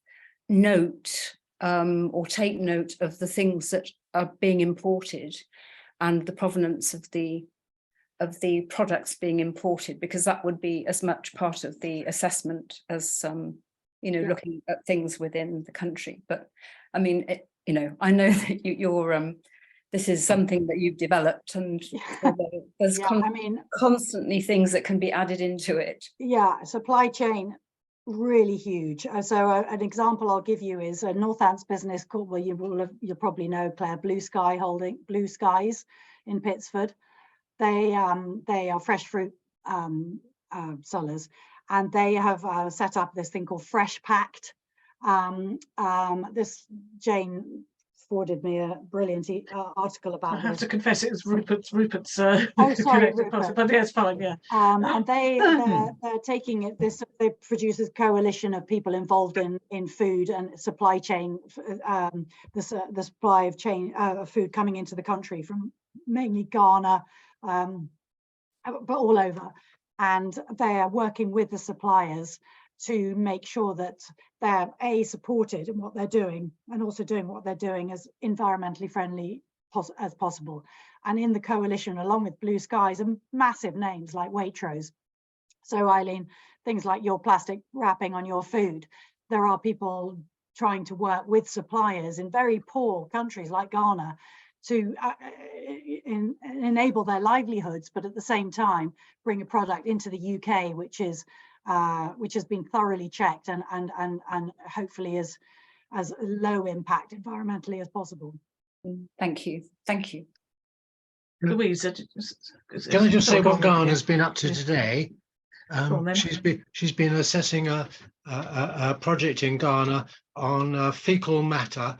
note or take note of the things that are being imported and the provenance of the products being imported, because that would be as much part of the assessment as you know, looking at things within the country. But I mean, you know, I know that you're this is something that you've developed, and there's constantly things that can be added into it. Yeah, supply chain, really huge. So an example I'll give you is a Northants business called, well, you'll probably know Claire, Blue Skies in Pittsford. They are fresh fruit sellers, and they have set up this thing called Fresh Packed. This Jane forwarded me a brilliant article about this. I have to confess it was Rupert's oh, sorry, Rupert. But yeah, it's fine, yeah. And they're taking it, they produce a coalition of people involved in food and supply chain, the supply of food coming into the country from mainly Ghana, but all over. And they are working with the suppliers to make sure that they're supported in what they're doing, and also doing what they're doing as environmentally friendly as possible. And in the coalition, along with Blue Skies, and massive names like Waitrose. So Eileen, things like your plastic wrapping on your food, there are people trying to work with suppliers in very poor countries like Ghana to enable their livelihoods, but at the same time bring a product into the UK which has been thoroughly checked and hopefully as low impact environmentally as possible. Thank you. Louise, can I just say what Ghana's been up to today? She's been assessing a project in Ghana on fecal matter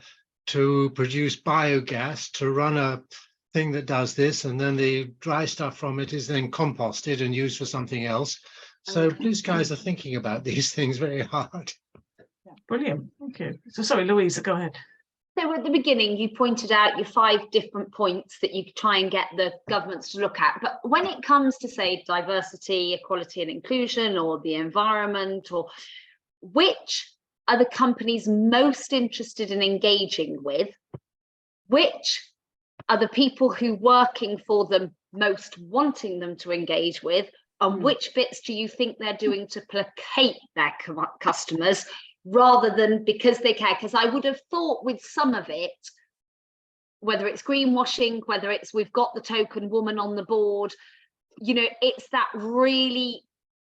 to produce biogas, to run a thing that does this, and then the dry stuff from it is then composted and used for something else. So Blue Skies are thinking about these things very hard. Brilliant, thank you. So sorry, Louisa, go ahead. So at the beginning, you pointed out your 5 different points that you try and get the governments to look at. But when it comes to, say, diversity, equality and inclusion, or the environment, or which are the companies most interested in engaging with? Which are the people who working for them most wanting them to engage with? And which bits do you think they're doing to placate their customers rather than because they care? Because I would have thought with some of it, whether it's greenwashing, whether it's we've got the token woman on the board, you know, it's that really,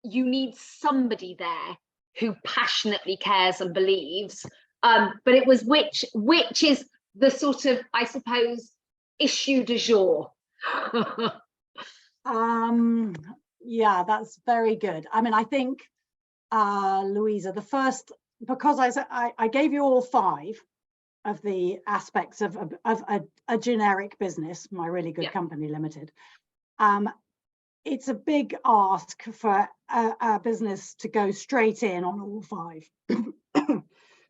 you need somebody there who passionately cares and believes. But it was which is the sort of, I suppose, issue du jour. Yeah, that's very good. I mean, I think, Louisa, the first, because I gave you all 5 of the aspects of a generic business, my really good company limited. It's a big ask for a business to go straight in on all 5.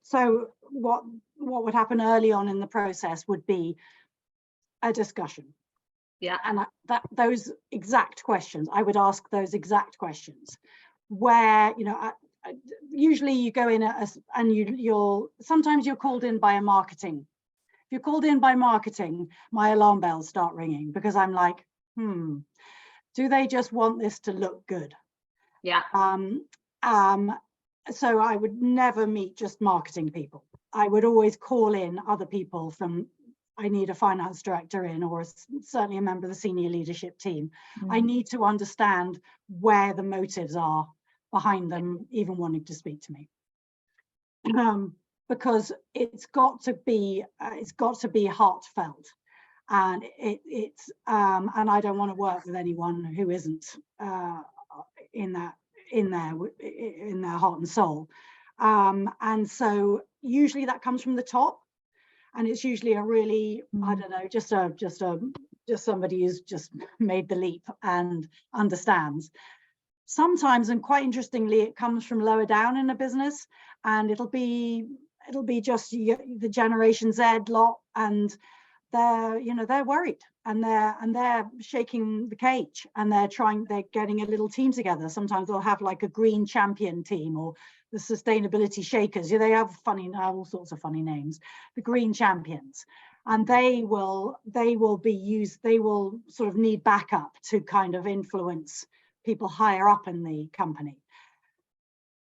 So what would happen early on in the process would be a discussion. Yeah. And those exact questions, I would ask those exact questions where, you know, usually you go in and sometimes you're called in by a marketing. If you're called in by marketing, my alarm bells start ringing because I'm like, do they just want this to look good? Yeah. So I would never meet just marketing people. I would always call in other people from, I need a finance director in, or certainly a member of the senior leadership team. I need to understand where the motives are behind them even wanting to speak to me. Because it's got to be heartfelt. And and I don't want to work with anyone who isn't in their heart and soul. And so usually that comes from the top, and it's usually a really, I don't know, just somebody who's just made the leap and understands. Sometimes, and quite interestingly, it comes from lower down in a business, and it'll be just the Generation Z lot, and they're worried, and they're shaking the cage, and they're getting a little team together. Sometimes they'll have like a green champion team, or the sustainability shakers. They have all sorts of funny names, the green champions, and they will sort of need backup to kind of influence people higher up in the company.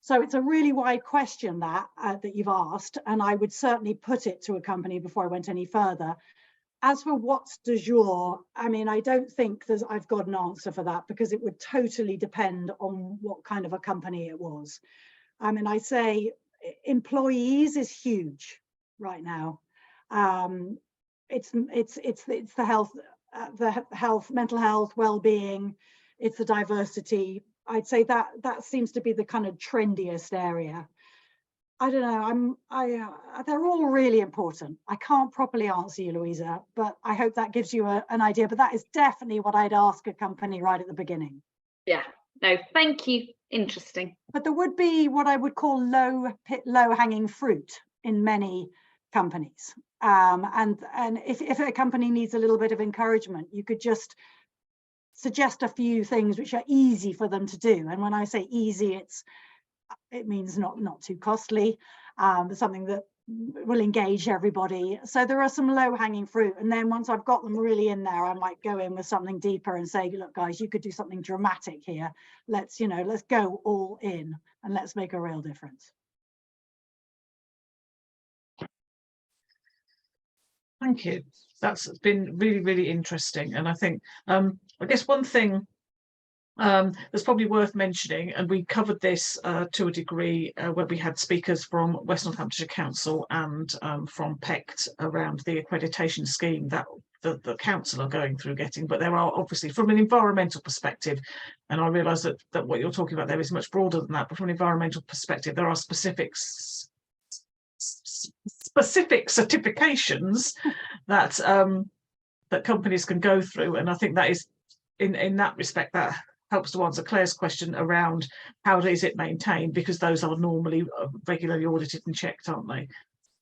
So it's a really wide question that you've asked, and I would certainly put it to a company before I went any further. As for what's du jour, I mean, I don't think I've got an answer for that, because it would totally depend on what kind of a company it was. I mean, I say employees is huge right now. It's the health, mental health, well-being. It's the diversity. I'd say that seems to be the kind of trendiest area. I don't know. They're all really important. I can't properly answer you, Louisa, but I hope that gives you an idea. But that is definitely what I'd ask a company right at the beginning. Yeah. No, thank you. Interesting. But there would be what I would call low-hanging fruit in many companies. And if a company needs a little bit of encouragement, you could just suggest a few things which are easy for them to do. And when I say easy, it means not too costly, but something that will engage everybody. So there are some low-hanging fruit, and then once I've got them really in there, I might go in with something deeper and say, look guys, you could do something dramatic here. Let's go all in and let's make a real difference. Thank you. That's been really, really interesting. And I think I guess one thing that's probably worth mentioning, and we covered this to a degree where we had speakers from West Northamptonshire Council and from PECT around the accreditation scheme that the council are going through getting, but there are obviously, from an environmental perspective, and I realise that what you're talking about there is much broader than that, but from an environmental perspective, there are specific certifications that that companies can go through, and I think that is in that respect that helps to answer Claire's question around how is it maintained, because those are normally regularly audited and checked, aren't they?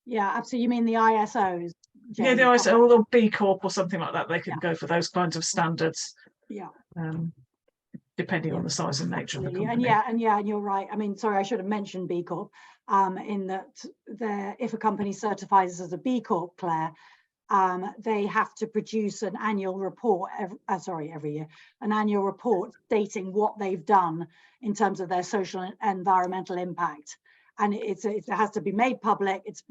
Yeah, absolutely. You mean the ISOs? Yeah, the ISO or B Corp or something like that. They can go for those kinds of standards. Yeah. Depending on the size and nature of the company. And you're right. I mean, sorry, I should have mentioned B Corp. In that, if a company certifies as a B Corp, Claire, they have to produce an annual report every year, an annual report stating what they've done in terms of their social and environmental impact. And it has to be made public. It's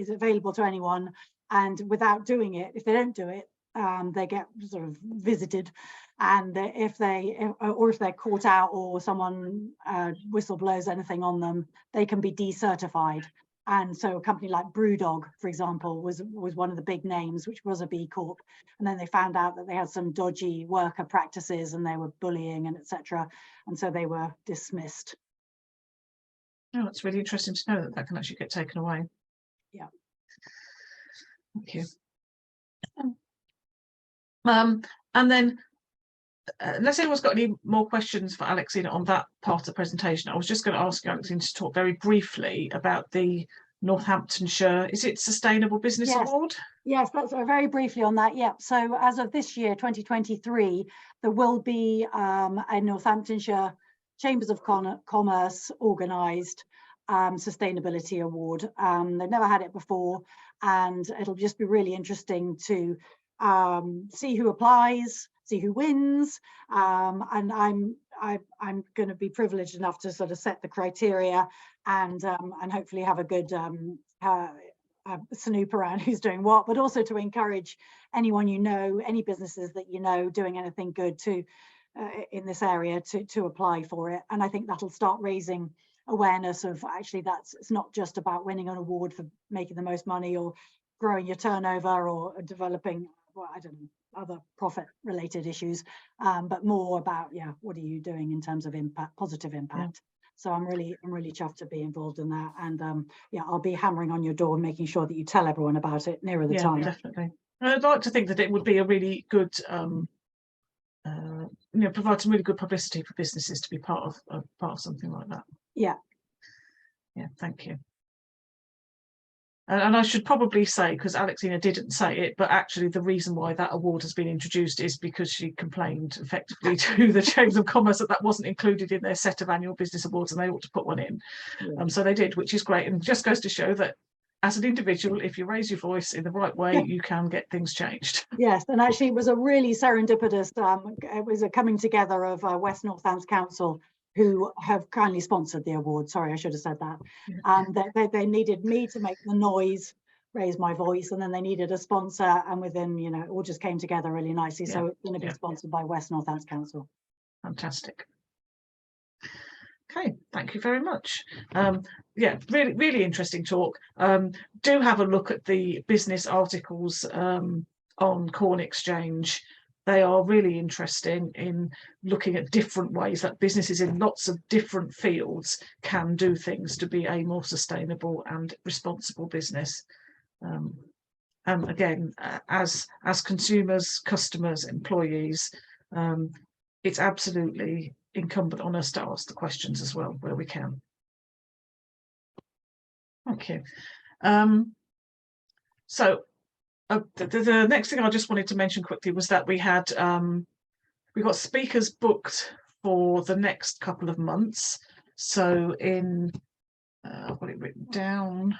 available to anyone. And without doing it, if they don't do it, they get sort of visited. And if they're caught out or someone whistleblows anything on them, they can be decertified. And so a company like Brewdog, for example, was one of the big names, which was a B Corp. And then they found out that they had some dodgy worker practices and they were bullying and etc. And so they were dismissed. Oh, it's really interesting to know that that can actually get taken away. Yeah. Thank you. And then, unless anyone's got any more questions for Alexina on that part of the presentation, I was just going to ask you, Alexina, to talk very briefly about the Northamptonshire, is it Sustainable Business Award? Yes, that's very briefly on that. Yep. So as of this year, 2023, there will be a Northamptonshire Chambers of Commerce organised sustainability award. They've never had it before, and it'll just be really interesting to see who applies, see who wins, and I'm going to be privileged enough to sort of set the criteria and hopefully have a good snoop around who's doing what, but also to encourage anyone you know, any businesses that you know doing anything good to in this area to apply for it. And I think that'll start raising awareness of actually it's not just about winning an award for making the most money or growing your turnover or developing, well, I don't know, other profit related issues, but more about, what are you doing in terms of impact, positive impact. So I'm really chuffed to be involved in that. And I'll be hammering on your door and making sure that you tell everyone about it nearer the time. Definitely. I'd like to think that it would be a really good, provide some really good publicity for businesses to be part of something like that. Yeah, thank you. And I should probably say, because Alexina didn't say it, but actually the reason why that award has been introduced is because she complained effectively to the Chambers of Commerce that wasn't included in their set of annual business awards and they ought to put one in. So they did, which is great, and just goes to show that as an individual, if you raise your voice in the right way, you can get things changed. Yes, and actually it was a really serendipitous, it was a coming together of West Northants Council, who have kindly sponsored the award. Sorry, I should have said that. They needed me to make the noise, raise my voice, and then they needed a sponsor, and within, it all just came together really nicely. So it's going to be sponsored by West Northants Council. Fantastic. Okay, thank you very much. Really, really interesting talk. Do have a look at the business articles on Corn Exchange. They are really interesting in looking at different ways that businesses in lots of different fields can do things to be a more sustainable and responsible business. And again, as consumers, customers, employees, it's absolutely incumbent on us to ask the questions as well where we can. Thank you. So the next thing I just wanted to mention quickly was that we got speakers booked for the next couple of months. So I've got it written down.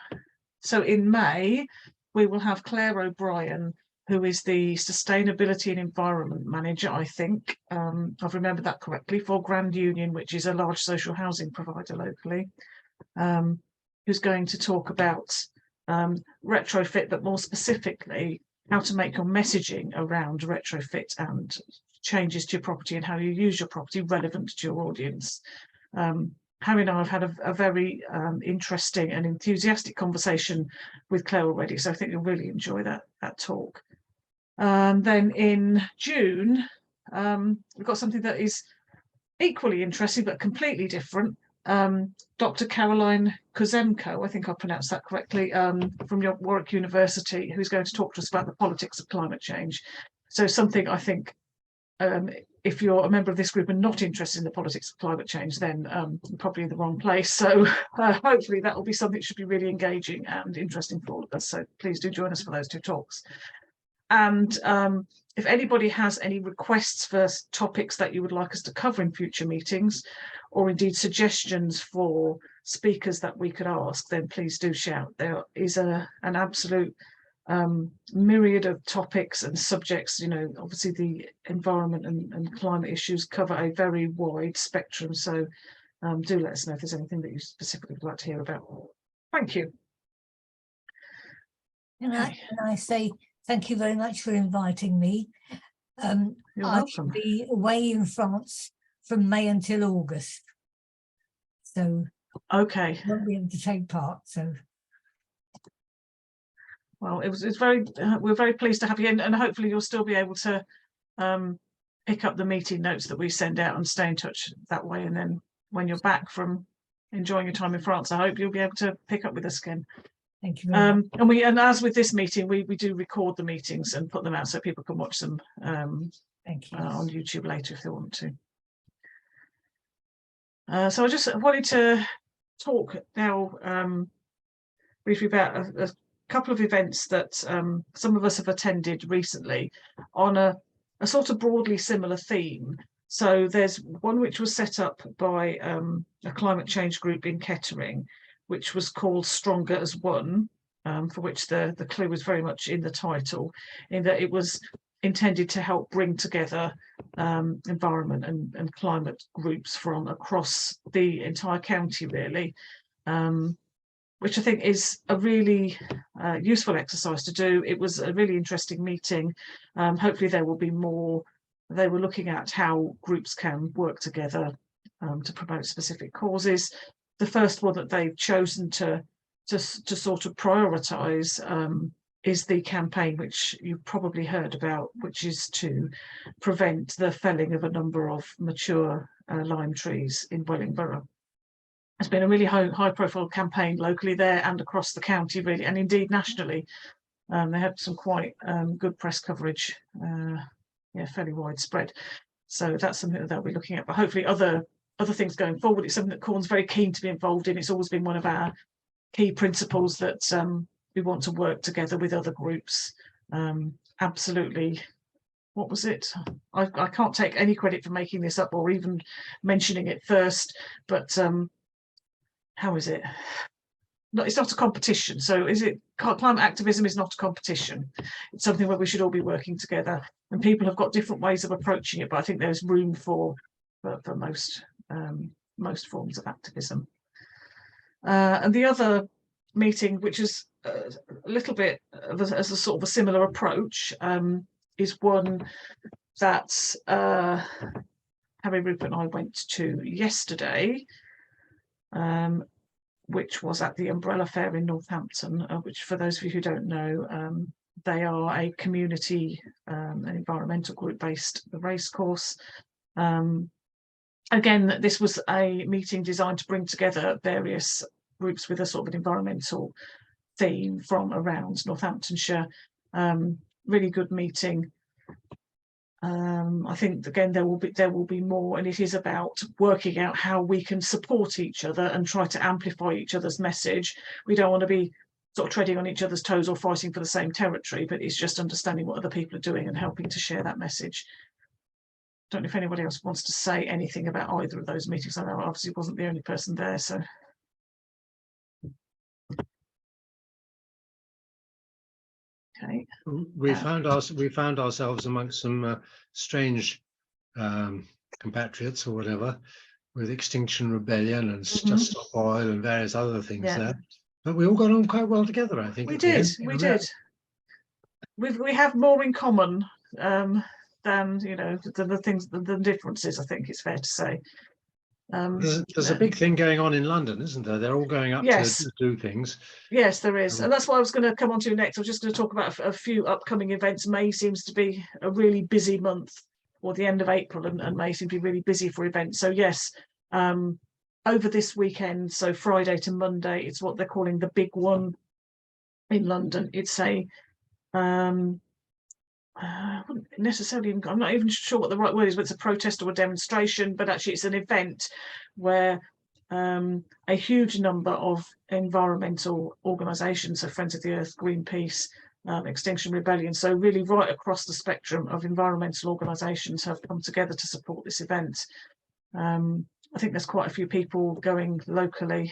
So in May, we will have Claire O'Brien, who is the Sustainability and Environment Manager, I think, I've remembered that correctly, for Grand Union, which is a large social housing provider locally, who's going to talk about retrofit, but more specifically, how to make your messaging around retrofit and changes to your property and how you use your property relevant to your audience. Harry and I have had a very interesting and enthusiastic conversation with Claire already, so I think you'll really enjoy that talk. Then in June, we've got something that is equally interesting but completely different. Dr. Caroline Kuzemko, I think I pronounced that correctly, from Warwick University, who's going to talk to us about the politics of climate change. So something I think if you're a member of this group and not interested in the politics of climate change, then you're probably in the wrong place. So hopefully that will be something that should be really engaging and interesting for all of us. So please do join us for those 2 talks. And if anybody has any requests for topics that you would like us to cover in future meetings, or indeed suggestions for speakers that we could ask, then please do shout. There is an absolute myriad of topics and subjects. You know, obviously the environment and climate issues cover a very wide spectrum. So do let us know if there's anything that you specifically would like to hear about. Thank you. And I say thank you very much for inviting me. You're I welcome. shall be away in France from May until August. So Okay. I won't be able to take part. So well, it's very we're very pleased to have you in, and hopefully you'll still be able to pick up the meeting notes that we send out and stay in touch that way. And then when you're back from enjoying your time in France, I hope you'll be able to pick up with us again. thank you very much. And as with this meeting, we do record the meetings and put them out so people can watch them Thank you. on YouTube later if they want to. So I just wanted to talk now briefly about a couple of events that some of us have attended recently on a sort of broadly similar theme. So there's one which was set up by a climate change group in Kettering, which was called Stronger as One, for which the clue was very much in the title, in that it was intended to help bring together environment and climate groups from across the entire county, really, which I think is a really useful exercise to do. It was a really interesting meeting. Hopefully there will be more. They were looking at how groups can work together to promote specific causes. The first one that they've chosen to sort of prioritise is the campaign which you've probably heard about, which is to prevent the felling of a number of mature lime trees in Wellingborough. It's been a really high profile campaign locally there and across the county, really, and indeed nationally. They had some quite good press coverage, fairly widespread. So that's something that they'll be looking at, but hopefully other things going forward. It's something that Corn's very keen to be involved in. It's always been one of our key principles that we want to work together with other groups. Absolutely. What was it? I can't take any credit for making this up or even mentioning it first, but how is it? No, it's not a competition. So is it? Climate activism is not a competition. It's something where we should all be working together, and people have got different ways of approaching it, but I think there's room for most forms of activism. And the other meeting, which is a little bit as a sort of a similar approach, is one that Harry, Rupert and I went to yesterday, which was at the Umbrella Fair in Northampton, which, for those of you who don't know, they are a community, an environmental group based at the racecourse. Again, this was a meeting designed to bring together various groups with a sort of an environmental theme from around Northamptonshire. Really good meeting. I think again there will be more, and it is about working out how we can support each other and try to amplify each other's message. We don't want to be sort of treading on each other's toes or fighting for the same territory, but it's just understanding what other people are doing and helping to share that message. Don't know if anybody else wants to say anything about either of those meetings. I know I obviously wasn't the only person there, so. Okay. We found ourselves amongst some strange compatriots or whatever, with Extinction Rebellion and Just Stop Oil and various other things there. But we all got on quite well together, I think. We did. We have more in common than the differences. I think it's fair to say. There's a big thing going on in London, isn't there? They're all going up to do things. Yes, there is. And that's what I was going to come on to next. I was just going to talk about a few upcoming events. May seems to be a really busy month, or the end of April, and May seems to be really busy for events. So yes, over this weekend, so Friday to Monday, it's what they're calling the Big One in London. It's a I wouldn't necessarily, I'm not even sure what the right word is, but it's a protest or a demonstration, but actually it's an event where a huge number of environmental organisations, so Friends of the Earth, Greenpeace, Extinction Rebellion, so really right across the spectrum of environmental organisations have come together to support this event. I think there's quite a few people going locally.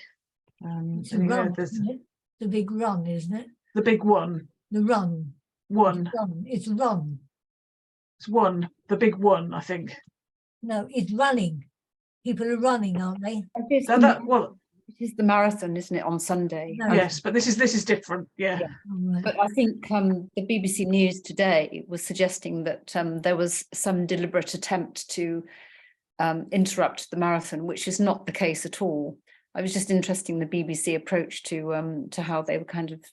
It's a run, isn't it? The big run, isn't it? The big one. The run. One. It's run. It's one. The big one, I think. No, it's running. People are running, aren't they? Well, it is the marathon, isn't it, on Sunday? No. Yes, but this is different. Yeah. Right. But I think the BBC News today was suggesting that there was some deliberate attempt to interrupt the marathon, which is not the case at all. I was just interested in the BBC approach to how they were kind of,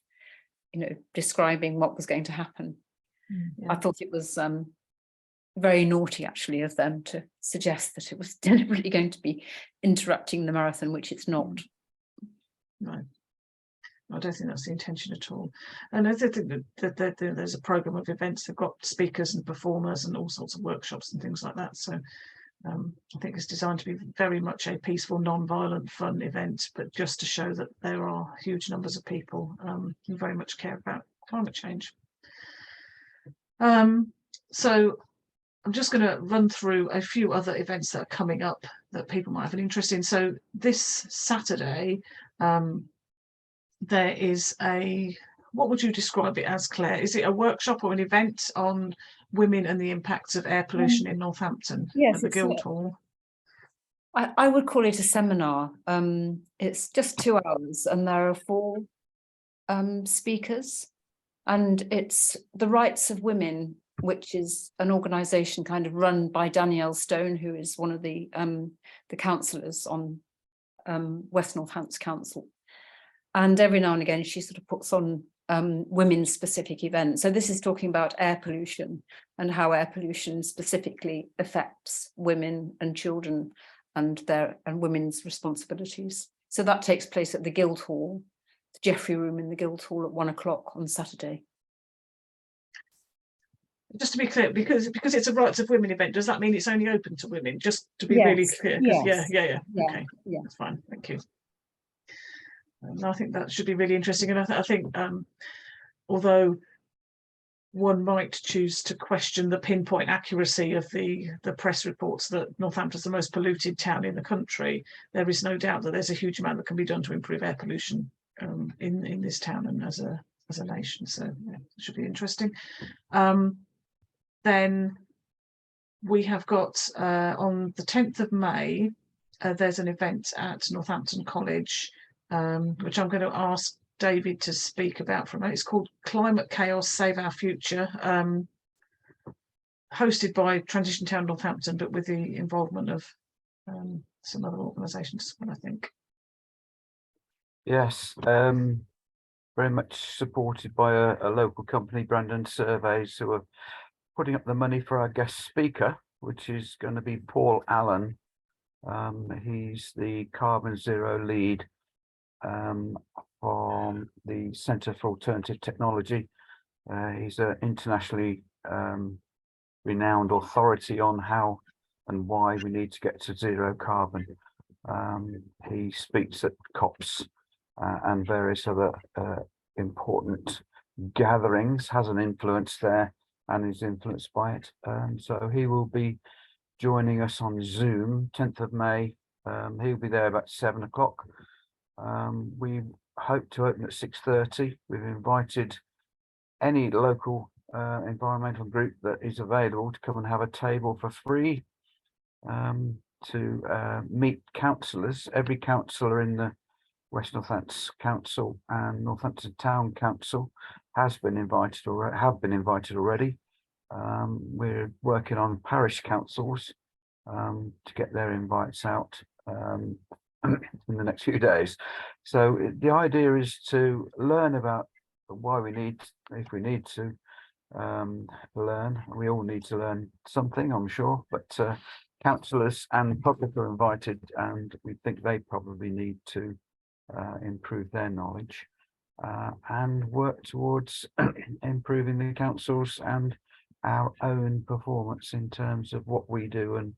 describing what was going to happen. Yeah. I thought it was very naughty, actually, of them to suggest that it was deliberately going to be interrupting the marathon, which it's not. No, I don't think that's the intention at all. And I think that there's a programme of events. They've got speakers and performers and all sorts of workshops and things like that. So I think it's designed to be very much a peaceful, non-violent, fun event, but just to show that there are huge numbers of people who very much care about climate change. So I'm just going to run through a few other events that are coming up that people might have an interest in. So this Saturday, there is what would you describe it as, Claire? Is it a workshop or an event on women and the impacts of air pollution in Northampton at the Guildhall? I would call it a seminar. It's just 2 hours and there are 4 speakers, and it's the Rights of Women, which is an organisation kind of run by Danielle Stone, who is one of the councillors on West Northants Council. And every now and again, she sort of puts on women's specific events. So this is talking about air pollution and how air pollution specifically affects women and children and women's responsibilities. So that takes place at the Guildhall, the Jeffrey Room in the Guildhall at 1 o'clock on Saturday. Just to be clear, because it's a Rights of Women event, does that mean it's only open to women? Just to be really clear. Yes. Yeah. Okay, that's fine. Thank you. I think that should be really interesting, and I think although one might choose to question the pinpoint accuracy of the press reports that Northampton's the most polluted town in the country, there is no doubt that there's a huge amount that can be done to improve air pollution in this town and as a nation. So yeah, it should be interesting. Then we have got on the 10th of May, there's an event at Northampton College, which I'm going to ask David to speak about for a moment. It's called Climate Chaos, Save Our Future, hosted by Transition Town Northampton, but with the involvement of some other organisations, I think. Yes, very much supported by a local company, Brandon Surveys, who are putting up the money for our guest speaker, which is going to be Paul Allen. He's the Carbon Zero lead from the Centre for Alternative Technology. He's an internationally renowned authority on how and why we need to get to zero carbon. He speaks at COPs and various other important gatherings, has an influence there and is influenced by it. So he will be joining us on Zoom, 10th of May. He'll be there about 7 o'clock. We hope to open at 6:30. We've invited any local environmental group that is available to come and have a table for free to meet councillors. Every councillor in the West Northants Council and Northampton Town Council has been invited or have been invited already. We're working on parish councils to get their invites out in the next few days. So the idea is to learn about why we need, if we need to learn. We all need to learn something, I'm sure, but councillors and public are invited, and we think they probably need to improve their knowledge and work towards improving the councils and our own performance in terms of what we do and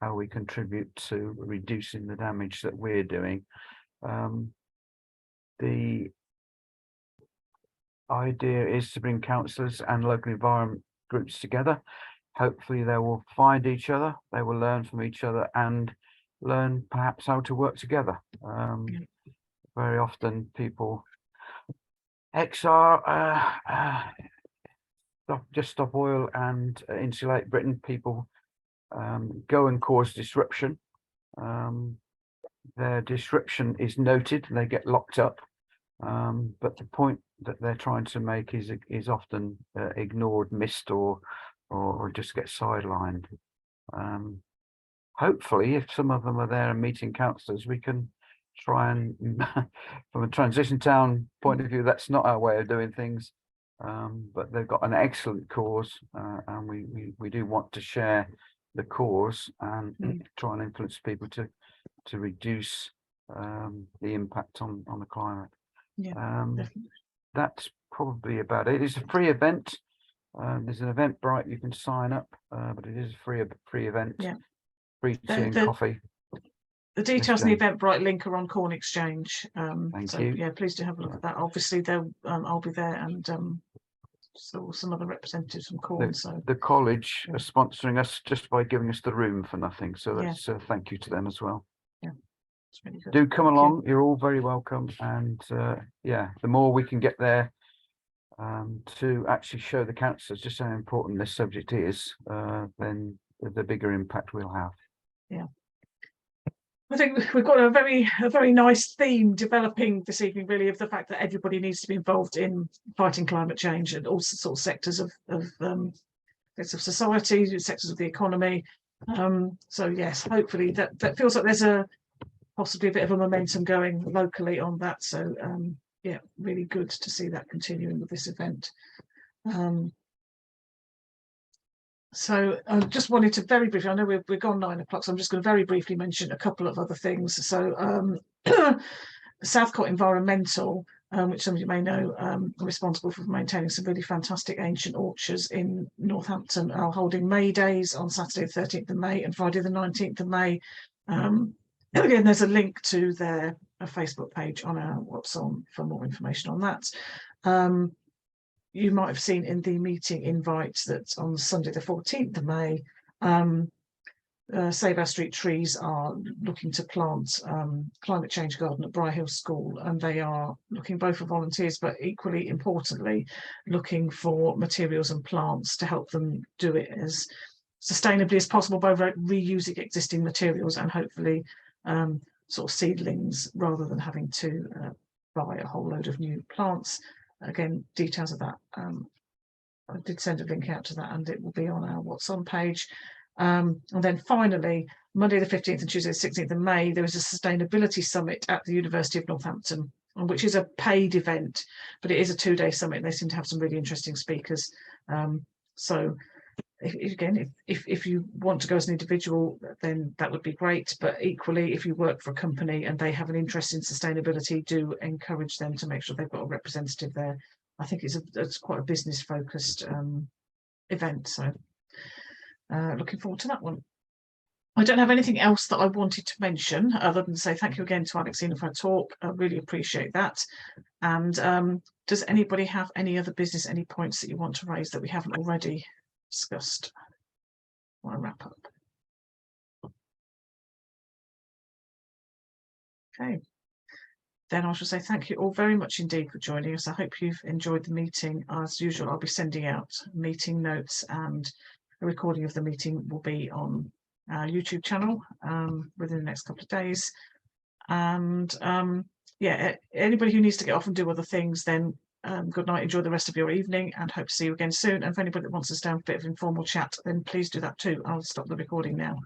how we contribute to reducing the damage that we're doing. The idea is to bring councillors and local environment groups together. Hopefully they will find each other, they will learn from each other and learn perhaps how to work together. Very often people just stop oil and insulate Britain. People go and cause disruption. Their disruption is noted, they get locked up, but the point that they're trying to make is often ignored, missed, or just get sidelined. Hopefully, if some of them are there and meeting councillors, we can try and, from a transition town point of view, that's not our way of doing things. But they've got an excellent cause, and we do want to share the cause and try and influence people to reduce the impact on the climate. That's probably about it. It's a free event. There's an Eventbrite, you can sign up, but it is a free event. Free tea and coffee. The details on the Eventbrite link are on Corn Exchange. Thank you. Yeah, please do have a look at that. Obviously, I'll be there, and so some other representatives from Corn. The college are sponsoring us just by giving us the room for nothing. So that's thank you to them as well. Yeah, it's really good. Do come along. You're all very welcome. And yeah, the more we can get there to actually show the councillors just how important this subject is, then the bigger impact we'll have. Yeah. I think we've got a very nice theme developing this evening, really, of the fact that everybody needs to be involved in fighting climate change and all sorts of sectors of society, sectors of the economy. So yes, hopefully that feels like there's possibly a bit of a momentum going locally on that. So yeah, really good to see that continuing with this event. So I just wanted to very briefly, I know we're gone 9 o'clock, so I'm just going to very briefly mention a couple of other things. So Southcote Environmental, which some of you may know, are responsible for maintaining some really fantastic ancient orchards in Northampton, are holding May Days on Saturday the 13th of May and Friday the 19th of May. Again, there's a link to their Facebook page on our What's On for more information on that. You might have seen in the meeting invite that on Sunday the 14th of May, Save Our Street Trees are looking to plant climate change garden at Briar Hill School, and they are looking both for volunteers, but equally importantly, looking for materials and plants to help them do it as sustainably as possible by reusing existing materials and hopefully sort of seedlings rather than having to buy a whole load of new plants. Again, details of that, I did send a link out to that, and it will be on our What's On page. And then finally, Monday the 15th and Tuesday the 16th of May, there is a sustainability summit at the University of Northampton, which is a paid event, but it is a 2-day summit, and they seem to have some really interesting speakers. So if you want to go as an individual, then that would be great. But equally, if you work for a company and they have an interest in sustainability, do encourage them to make sure they've got a representative there. I think it's quite a business focused event. So looking forward to that one. I don't have anything else that I wanted to mention other than say thank you again to Alexina for her talk. I really appreciate that. And does anybody have any other business, any points that you want to raise that we haven't already discussed? I want to wrap up. Okay, then I shall say thank you all very much indeed for joining us. I hope you've enjoyed the meeting. As usual, I'll be sending out meeting notes, and a recording of the meeting will be on our YouTube channel within the next couple of days. And yeah, anybody who needs to get off and do other things, then good night, enjoy the rest of your evening, and hope to see you again soon. And for anybody that wants us to have a bit of informal chat, then please do that too. I'll stop the recording now.